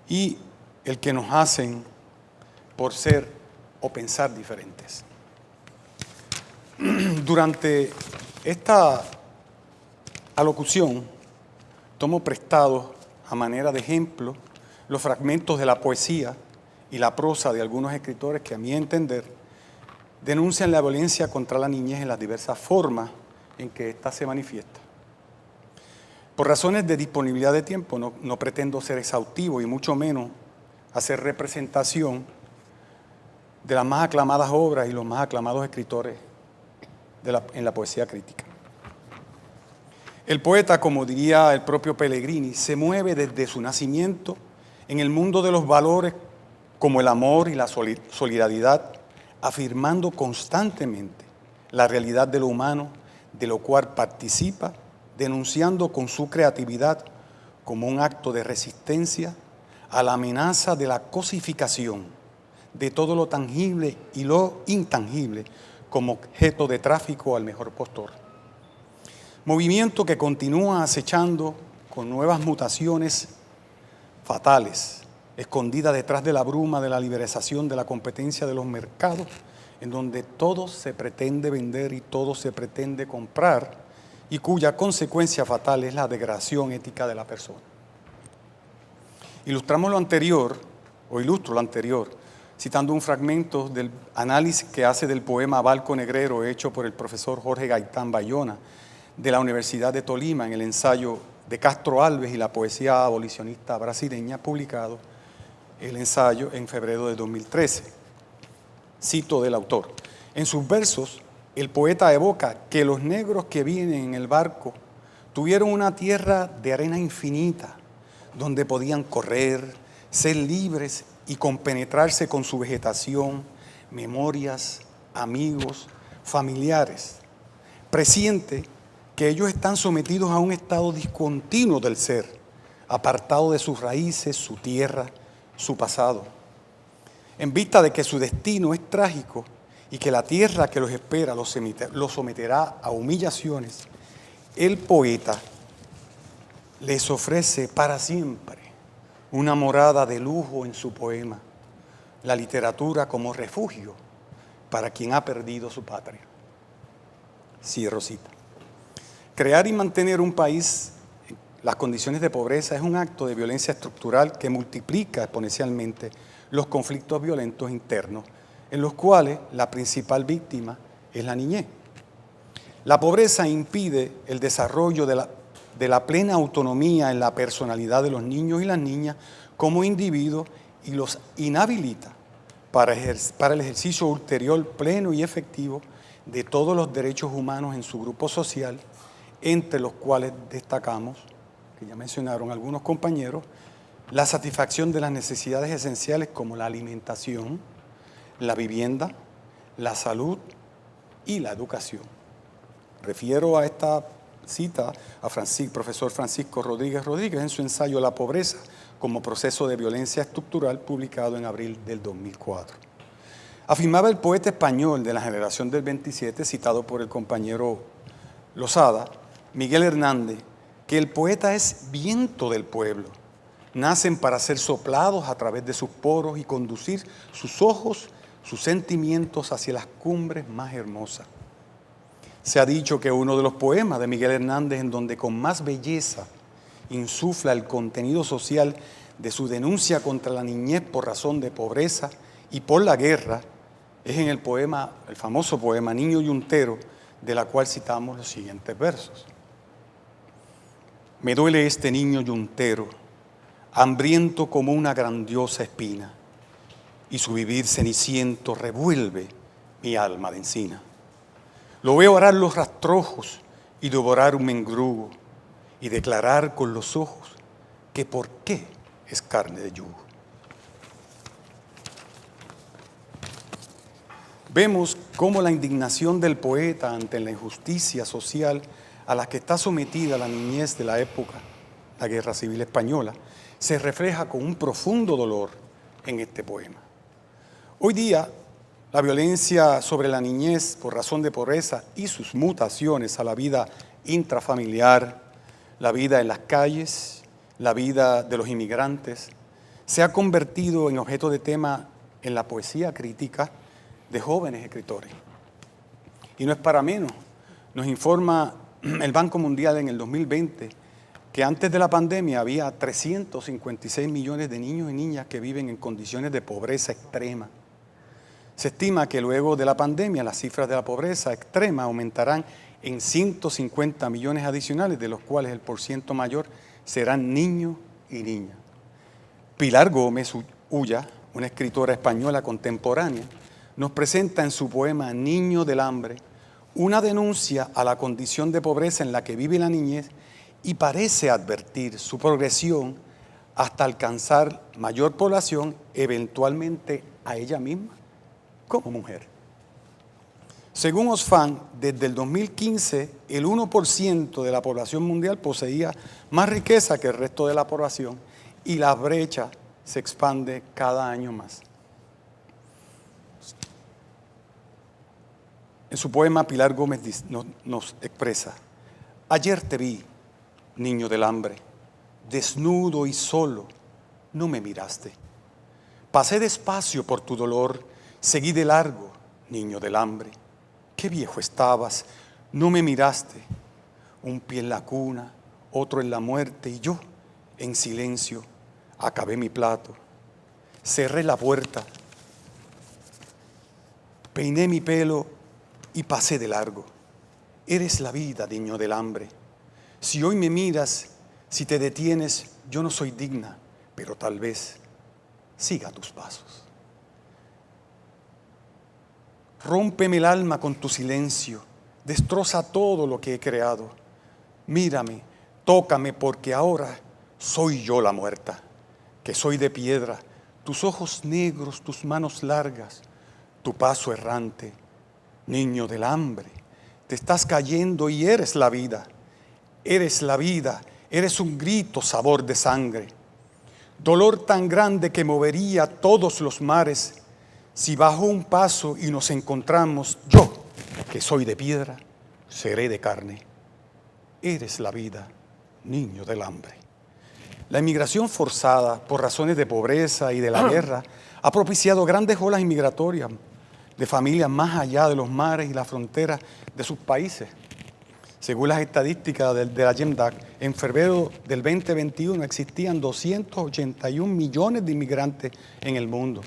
y el que nos hacen por ser o pensar diferentes. Durante esta alocución tomo prestado a manera de ejemplo los fragmentos de la poesía y la prosa de algunos escritores que, a mi entender, denuncian la violencia contra la niñez en las diversas formas en que ésta se manifiesta. Por razones de disponibilidad de tiempo no pretendo ser exhaustivo y mucho menos hacer representación de las más aclamadas obras y los más aclamados escritores en la poesía crítica. El poeta, como diría el propio Pellegrini, se mueve desde su nacimiento en el mundo de los valores como el amor y la solidaridad, afirmando constantemente la realidad de lo humano, de lo cual participa, denunciando con su creatividad como un acto de resistencia a la amenaza de la cosificación de todo lo tangible y lo intangible como objeto de tráfico al mejor postor. Movimiento que continúa acechando con nuevas mutaciones fatales, escondida detrás de la bruma de la liberalización de la competencia de los mercados, en donde todo se pretende vender y todo se pretende comprar, y cuya consecuencia fatal es la degradación ética de la persona. Ilustramos lo anterior, o ilustro lo anterior, citando un fragmento del análisis que hace del poema Balco Negrero hecho por el profesor Jorge Gaitán Bayona de la Universidad de Tolima en el ensayo de Castro Alves y la poesía abolicionista brasileña, publicado el ensayo en febrero de 2013. Cito del autor. En sus versos, el poeta evoca que los negros que vienen en el barco tuvieron una tierra de arena infinita, donde podían correr, ser libres y compenetrarse con su vegetación, memorias, amigos, familiares. Presiente que ellos están sometidos a un estado discontinuo del ser, apartado de sus raíces, su tierra, su pasado. En vista de que su destino es trágico y que la tierra que los espera los someterá a humillaciones, el poeta les ofrece para siempre una morada de lujo en su poema, la literatura como refugio para quien ha perdido su patria. Cierro cita. Crear y mantener un país en las condiciones de pobreza es un acto de violencia estructural que multiplica exponencialmente los conflictos violentos internos, en los cuales la principal víctima es la niñez. La pobreza impide el desarrollo de la plena autonomía en la personalidad de los niños y las niñas como individuos y los inhabilita para el ejercicio ulterior pleno y efectivo de todos los derechos humanos en su grupo social, entre los cuales destacamos, que ya mencionaron algunos compañeros, la satisfacción de las necesidades esenciales como la alimentación, la vivienda, la salud y la educación. Refiero a esta cita a profesor Francisco Rodríguez Rodríguez en su ensayo La pobreza como proceso de violencia estructural, publicado en abril del 2004. Afirmaba el poeta español de la generación del 27, citado por el compañero Lozada, Miguel Hernández, que el poeta es viento del pueblo. Nacen para ser soplados a través de sus poros y conducir sus ojos, sus sentimientos hacia las cumbres más hermosas. Se ha dicho que uno de los poemas de Miguel Hernández en donde con más belleza insufla el contenido social de su denuncia contra la niñez por razón de pobreza y por la guerra es en el famoso poema Niño Yuntero, de la cual citamos los siguientes versos. Me duele este niño yuntero, hambriento como una grandiosa espina, y su vivir ceniciento revuelve mi alma de encina. Lo veo arar los rastrojos y devorar un mengrugo, y declarar con los ojos que por qué es carne de yugo. Vemos cómo la indignación del poeta ante la injusticia social a la que está sometida la niñez de la época, la Guerra Civil Española, se refleja con un profundo dolor en este poema. Hoy día, la violencia sobre la niñez por razón de pobreza y sus mutaciones a la vida intrafamiliar, la vida en las calles, la vida de los inmigrantes, se ha convertido en objeto de tema en la poesía crítica de jóvenes escritores. Y no es para menos, nos informa el Banco Mundial en el 2020 que antes de la pandemia había 356 millones de niños y niñas que viven en condiciones de pobreza extrema. Se estima que luego de la pandemia las cifras de la pobreza extrema aumentarán en 150 millones adicionales, de los cuales el porciento mayor serán niños y niñas. Pilar Gómez Ulla, una escritora española contemporánea, nos presenta en su poema Niño del Hambre una denuncia a la condición de pobreza en la que vive la niñez y parece advertir su progresión hasta alcanzar mayor población, eventualmente a ella misma como mujer. Según Oxfam, desde el 2015, el 1% de la población mundial poseía más riqueza que el resto de la población y la brecha se expande cada año más. En su poema, Pilar Gómez nos expresa: ayer te vi, niño del hambre, desnudo y solo, no me miraste. Pasé despacio por tu dolor, seguí de largo, niño del hambre. Qué viejo estabas, no me miraste. Un pie en la cuna, otro en la muerte y yo, en silencio, acabé mi plato, cerré la puerta, peiné mi pelo y pasé de largo. Eres la vida, niño del hambre. Si hoy me miras, si te detienes, yo no soy digna, pero tal vez siga tus pasos. Rómpeme el alma con tu silencio, destroza todo lo que he creado. Mírame, tócame, porque ahora soy yo la muerta, que soy de piedra, tus ojos negros, tus manos largas, tu paso errante. Niño del hambre, te estás cayendo y eres la vida. Eres la vida, eres un grito sabor de sangre. Dolor tan grande que movería todos los mares. Si bajo un paso y nos encontramos, yo, que soy de piedra, seré de carne. Eres la vida, niño del hambre. La inmigración forzada por razones de pobreza y de la guerra ha propiciado grandes olas inmigratorias de familias más allá de los mares y las fronteras de sus países. Según las estadísticas de la GEMDAC, en febrero del 2021 existían 281 millones de inmigrantes en el mundo.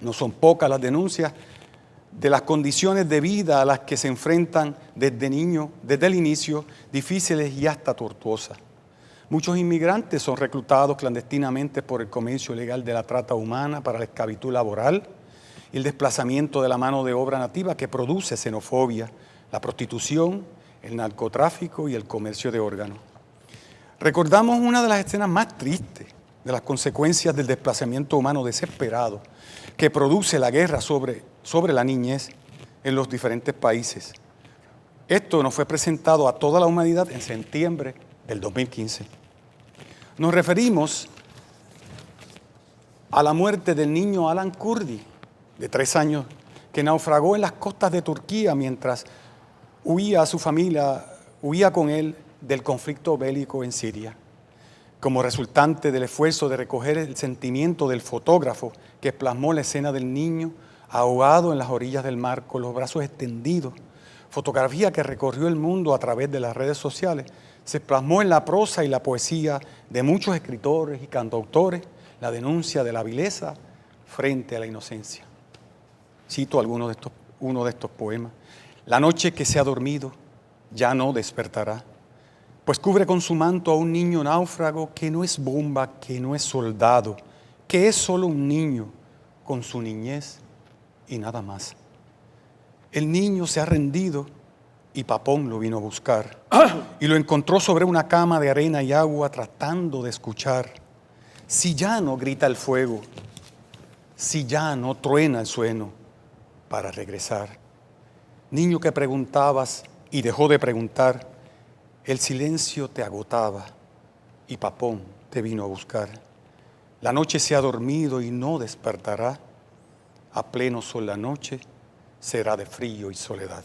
No son pocas las denuncias de las condiciones de vida a las que se enfrentan desde el inicio, difíciles y hasta tortuosas. Muchos inmigrantes son reclutados clandestinamente por el comercio ilegal de la trata humana para la esclavitud laboral y el desplazamiento de la mano de obra nativa que produce xenofobia, la prostitución, el narcotráfico y el comercio de órganos. Recordamos una de las escenas más tristes de las consecuencias del desplazamiento humano desesperado que produce la guerra sobre la niñez en los diferentes países. Esto nos fue presentado a toda la humanidad en septiembre del 2015. Nos referimos a la muerte del niño Alan Kurdi, de 3 años, que naufragó en las costas de Turquía mientras huía a su familia, huía con él del conflicto bélico en Siria. Como resultante del esfuerzo de recoger el sentimiento del fotógrafo que plasmó la escena del niño ahogado en las orillas del mar con los brazos extendidos, fotografía que recorrió el mundo a través de las redes sociales, se plasmó en la prosa y la poesía de muchos escritores y cantautores la denuncia de la vileza frente a la inocencia. Cito uno de estos poemas. La noche que se ha dormido ya no despertará, pues cubre con su manto a un niño náufrago que no es bomba, que no es soldado, que es solo un niño con su niñez y nada más. El niño se ha rendido y Papón lo vino a buscar y lo encontró sobre una cama de arena y agua tratando de escuchar. Si ya no grita el fuego, si ya no truena el sueno para regresar. Niño que preguntabas y dejó de preguntar, el silencio te agotaba y Papón te vino a buscar. La noche se ha dormido y no despertará. A pleno sol la noche será de frío y soledad.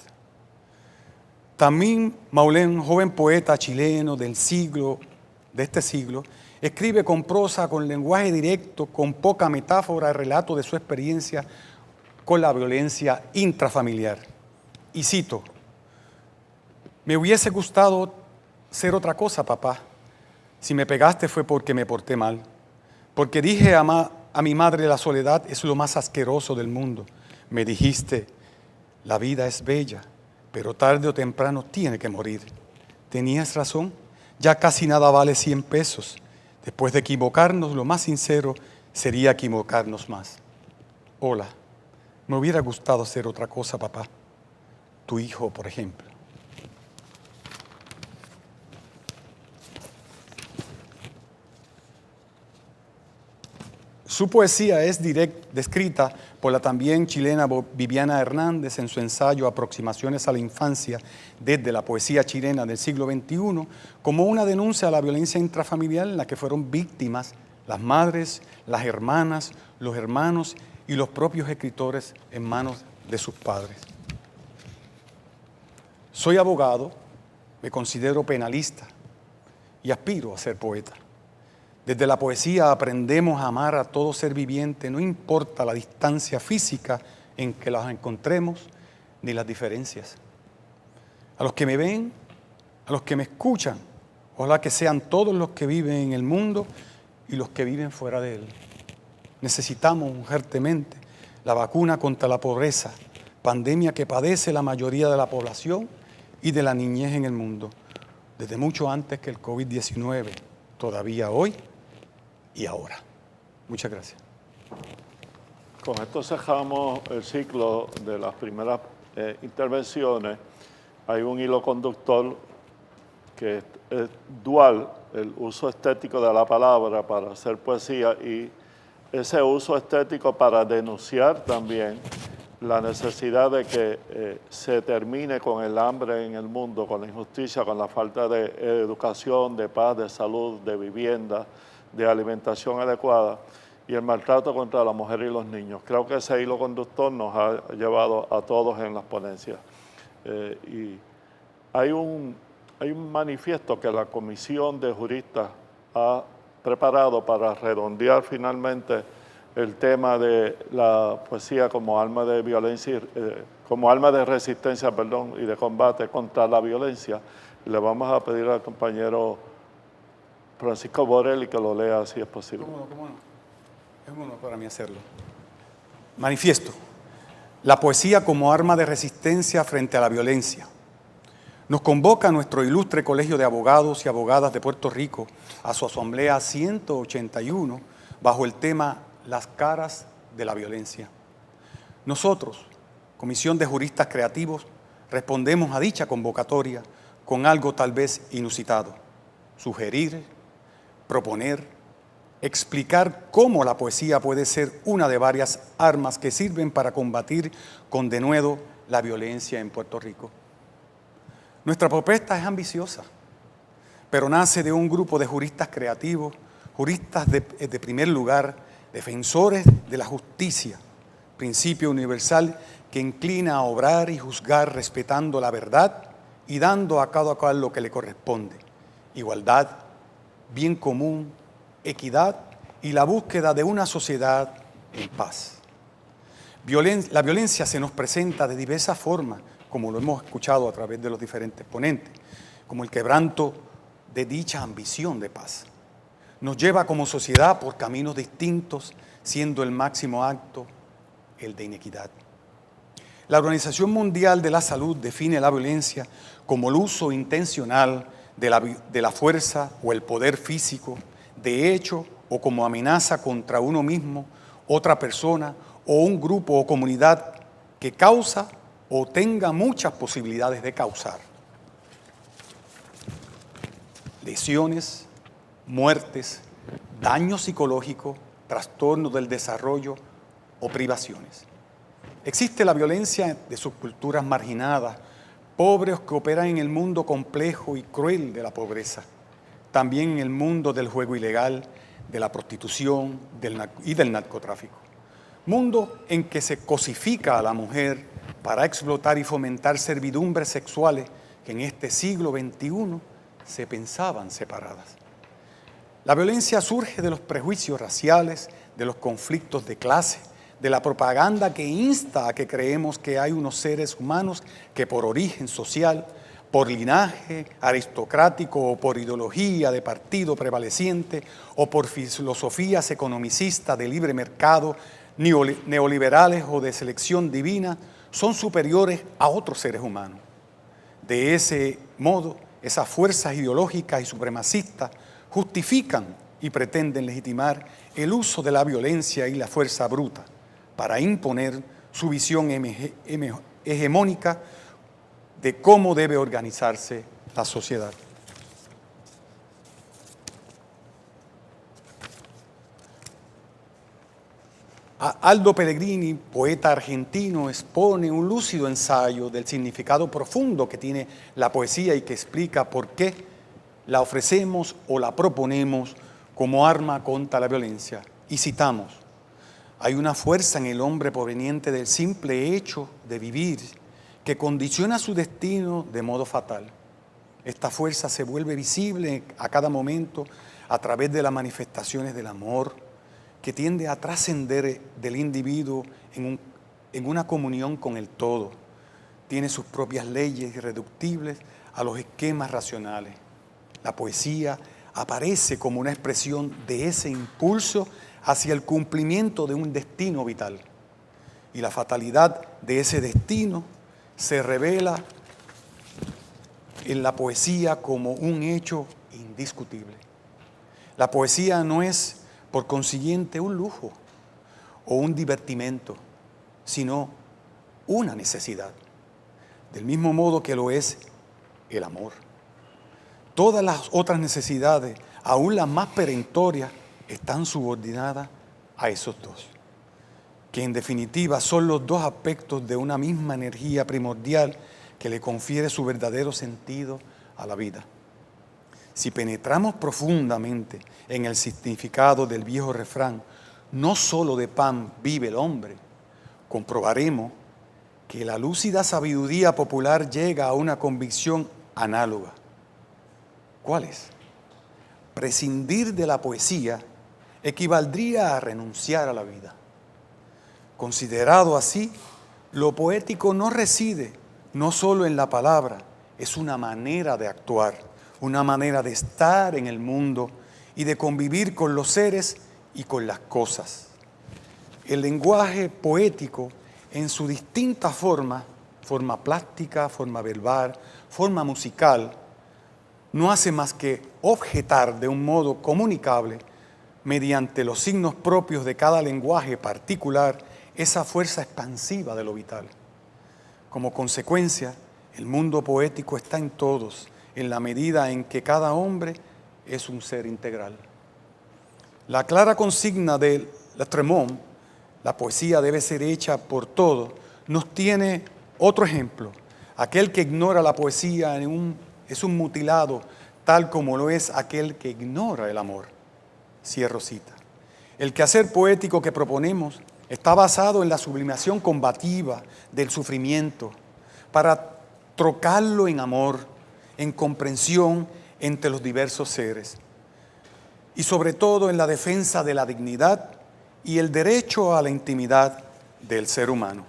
También Maulén, joven poeta chileno de este siglo, escribe con prosa, con lenguaje directo, con poca metáfora, el relato de su experiencia con la violencia intrafamiliar. Y cito: me hubiese gustado ser otra cosa, papá. Si me pegaste fue porque me porté mal, porque dije a mi madre la soledad es lo más asqueroso del mundo. Me dijiste, la vida es bella, pero tarde o temprano tiene que morir. Tenías razón, ya casi nada vale 100 pesos. Después de equivocarnos, lo más sincero sería equivocarnos más. Hola, me hubiera gustado ser otra cosa, papá. Tu hijo, por ejemplo. Su poesía es descrita por la también chilena Viviana Hernández en su ensayo Aproximaciones a la infancia desde la poesía chilena del siglo XXI como una denuncia a la violencia intrafamiliar en la que fueron víctimas las madres, las hermanas, los hermanos y los propios escritores en manos de sus padres. Soy abogado, me considero penalista y aspiro a ser poeta. Desde la poesía aprendemos a amar a todo ser viviente, no importa la distancia física en que las encontremos, ni las diferencias. A los que me ven, a los que me escuchan, ojalá que sean todos los que viven en el mundo y los que viven fuera de él. Necesitamos urgentemente la vacuna contra la pobreza, pandemia que padece la mayoría de la población y de la niñez en el mundo, desde mucho antes que el COVID-19, todavía hoy y ahora. Muchas gracias. Con esto cerramos el ciclo de las primeras intervenciones. Hay un hilo conductor que es dual, el uso estético de la palabra para hacer poesía y ese uso estético para denunciar también la necesidad de que se termine con el hambre en el mundo, con la injusticia, con la falta de educación, de paz, de salud, de vivienda, de alimentación adecuada y el maltrato contra la mujer y los niños. Creo que ese hilo conductor nos ha llevado a todos en las ponencias. Y hay un manifiesto que la Comisión de Juristas ha preparado para redondear finalmente el tema de la poesía como arma de violencia, como arma de resistencia, y de combate contra la violencia. Le vamos a pedir al compañero Francisco Borelli que lo lea si es posible. ¿Cómo no? Es un honor para mí hacerlo. Manifiesto. La poesía como arma de resistencia frente a la violencia. Nos convoca nuestro ilustre Colegio de Abogados y Abogadas de Puerto Rico a su Asamblea 181 bajo el tema Las caras de la violencia. Nosotros, Comisión de Juristas Creativos, respondemos a dicha convocatoria con algo tal vez inusitado: sugerir, proponer, explicar cómo la poesía puede ser una de varias armas que sirven para combatir con denuedo la violencia en Puerto Rico. Nuestra propuesta es ambiciosa, pero nace de un grupo de juristas creativos, juristas de primer lugar, defensores de la justicia, principio universal que inclina a obrar y juzgar respetando la verdad y dando a cada cual lo que le corresponde: igualdad, bien común, equidad y la búsqueda de una sociedad en paz. La violencia se nos presenta de diversas formas, como lo hemos escuchado a través de los diferentes ponentes, como el quebranto de dicha ambición de paz. Nos lleva como sociedad por caminos distintos, siendo el máximo acto el de inequidad. La Organización Mundial de la Salud define la violencia como el uso intencional de la fuerza o el poder físico, de hecho o como amenaza contra uno mismo, otra persona o un grupo o comunidad que causa o tenga muchas posibilidades de causar lesiones, muertes, daño psicológico, trastornos del desarrollo o privaciones. Existe la violencia de subculturas marginadas, pobres que operan en el mundo complejo y cruel de la pobreza, también en el mundo del juego ilegal, de la prostitución y del narcotráfico. Mundo en que se cosifica a la mujer para explotar y fomentar servidumbres sexuales que en este siglo XXI se pensaban separadas. La violencia surge de los prejuicios raciales, de los conflictos de clase, de la propaganda que insta a que creemos que hay unos seres humanos que por origen social, por linaje aristocrático o por ideología de partido prevaleciente o por filosofías economicistas de libre mercado, neoliberales o de selección divina, son superiores a otros seres humanos. De ese modo, esas fuerzas ideológicas y supremacistas justifican y pretenden legitimar el uso de la violencia y la fuerza bruta para imponer su visión hegemónica de cómo debe organizarse la sociedad. Aldo Pellegrini, poeta argentino, expone un lúcido ensayo del significado profundo que tiene la poesía y que explica por qué la ofrecemos o la proponemos como arma contra la violencia. Y citamos: hay una fuerza en el hombre proveniente del simple hecho de vivir que condiciona su destino de modo fatal. Esta fuerza se vuelve visible a cada momento a través de las manifestaciones del amor, que tiende a trascender del individuo en una comunión con el todo. Tiene sus propias leyes irreductibles a los esquemas racionales. La poesía aparece como una expresión de ese impulso hacia el cumplimiento de un destino vital. Y la fatalidad de ese destino se revela en la poesía como un hecho indiscutible. La poesía no es, por consiguiente, un lujo o un divertimento, sino una necesidad, del mismo modo que lo es el amor. Todas las otras necesidades, aún las más perentorias, están subordinadas a esos dos, que en definitiva son los dos aspectos de una misma energía primordial que le confiere su verdadero sentido a la vida. Si penetramos profundamente en el significado del viejo refrán, no solo de pan vive el hombre, comprobaremos que la lúcida sabiduría popular llega a una convicción análoga. ¿Cuál es? Prescindir de la poesía equivaldría a renunciar a la vida. Considerado así, lo poético no reside no solo en la palabra, es una manera de actuar, una manera de estar en el mundo y de convivir con los seres y con las cosas. El lenguaje poético en su distinta forma plástica, forma verbal, forma musical, no hace más que objetar de un modo comunicable, mediante los signos propios de cada lenguaje particular, esa fuerza expansiva de lo vital. Como consecuencia, el mundo poético está en todos, en la medida en que cada hombre es un ser integral. La clara consigna de Latremont, la poesía debe ser hecha por todos, nos tiene otro ejemplo. Aquel que ignora la poesía es un mutilado, tal como lo es aquel que ignora el amor. Cierro cita. El quehacer poético que proponemos está basado en la sublimación combativa del sufrimiento para trocarlo en amor, en comprensión entre los diversos seres y sobre todo en la defensa de la dignidad y el derecho a la intimidad del ser humano.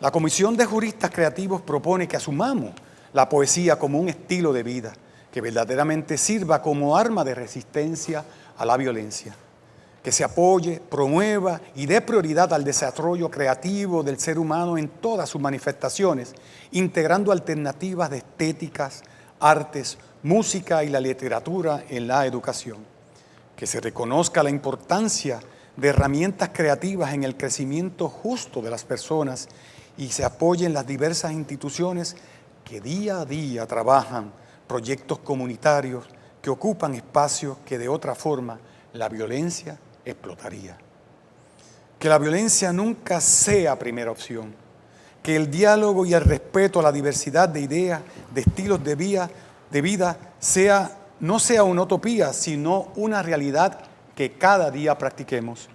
La Comisión de Juristas Creativos propone que asumamos la poesía como un estilo de vida que verdaderamente sirva como arma de resistencia a la violencia, que se apoye, promueva y dé prioridad al desarrollo creativo del ser humano en todas sus manifestaciones, integrando alternativas de estéticas, artes, música y la literatura en la educación, que se reconozca la importancia de herramientas creativas en el crecimiento justo de las personas y se apoyen las diversas instituciones que día a día trabajan proyectos comunitarios que ocupan espacios que de otra forma la violencia explotaría. Que la violencia nunca sea primera opción, que el diálogo y el respeto a la diversidad de ideas, de estilos de vida no sea una utopía, sino una realidad que cada día practiquemos.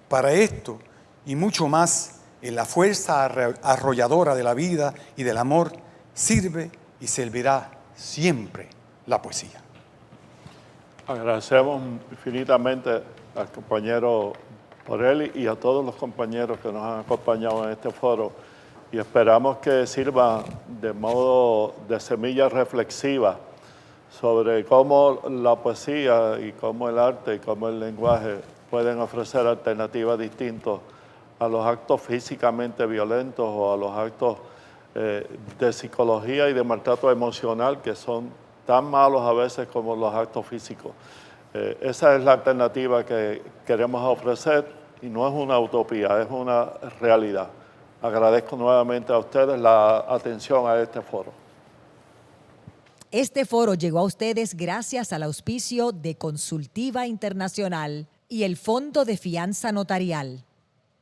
Para esto y mucho más, en la fuerza arrolladora de la vida y del amor, sirve y servirá siempre la poesía. Agradecemos infinitamente al compañero Borelli y a todos los compañeros que nos han acompañado en este foro y esperamos que sirva de modo de semilla reflexiva sobre cómo la poesía y cómo el arte y cómo el lenguaje pueden ofrecer alternativas distintas a los actos físicamente violentos o a los actos de psicología y de maltrato emocional que son tan malos a veces como los actos físicos. Esa es la alternativa que queremos ofrecer y no es una utopía, es una realidad. Agradezco nuevamente a ustedes la atención a este foro. Este foro llegó a ustedes gracias al auspicio de Consultiva Internacional y el Fondo de Fianza Notarial.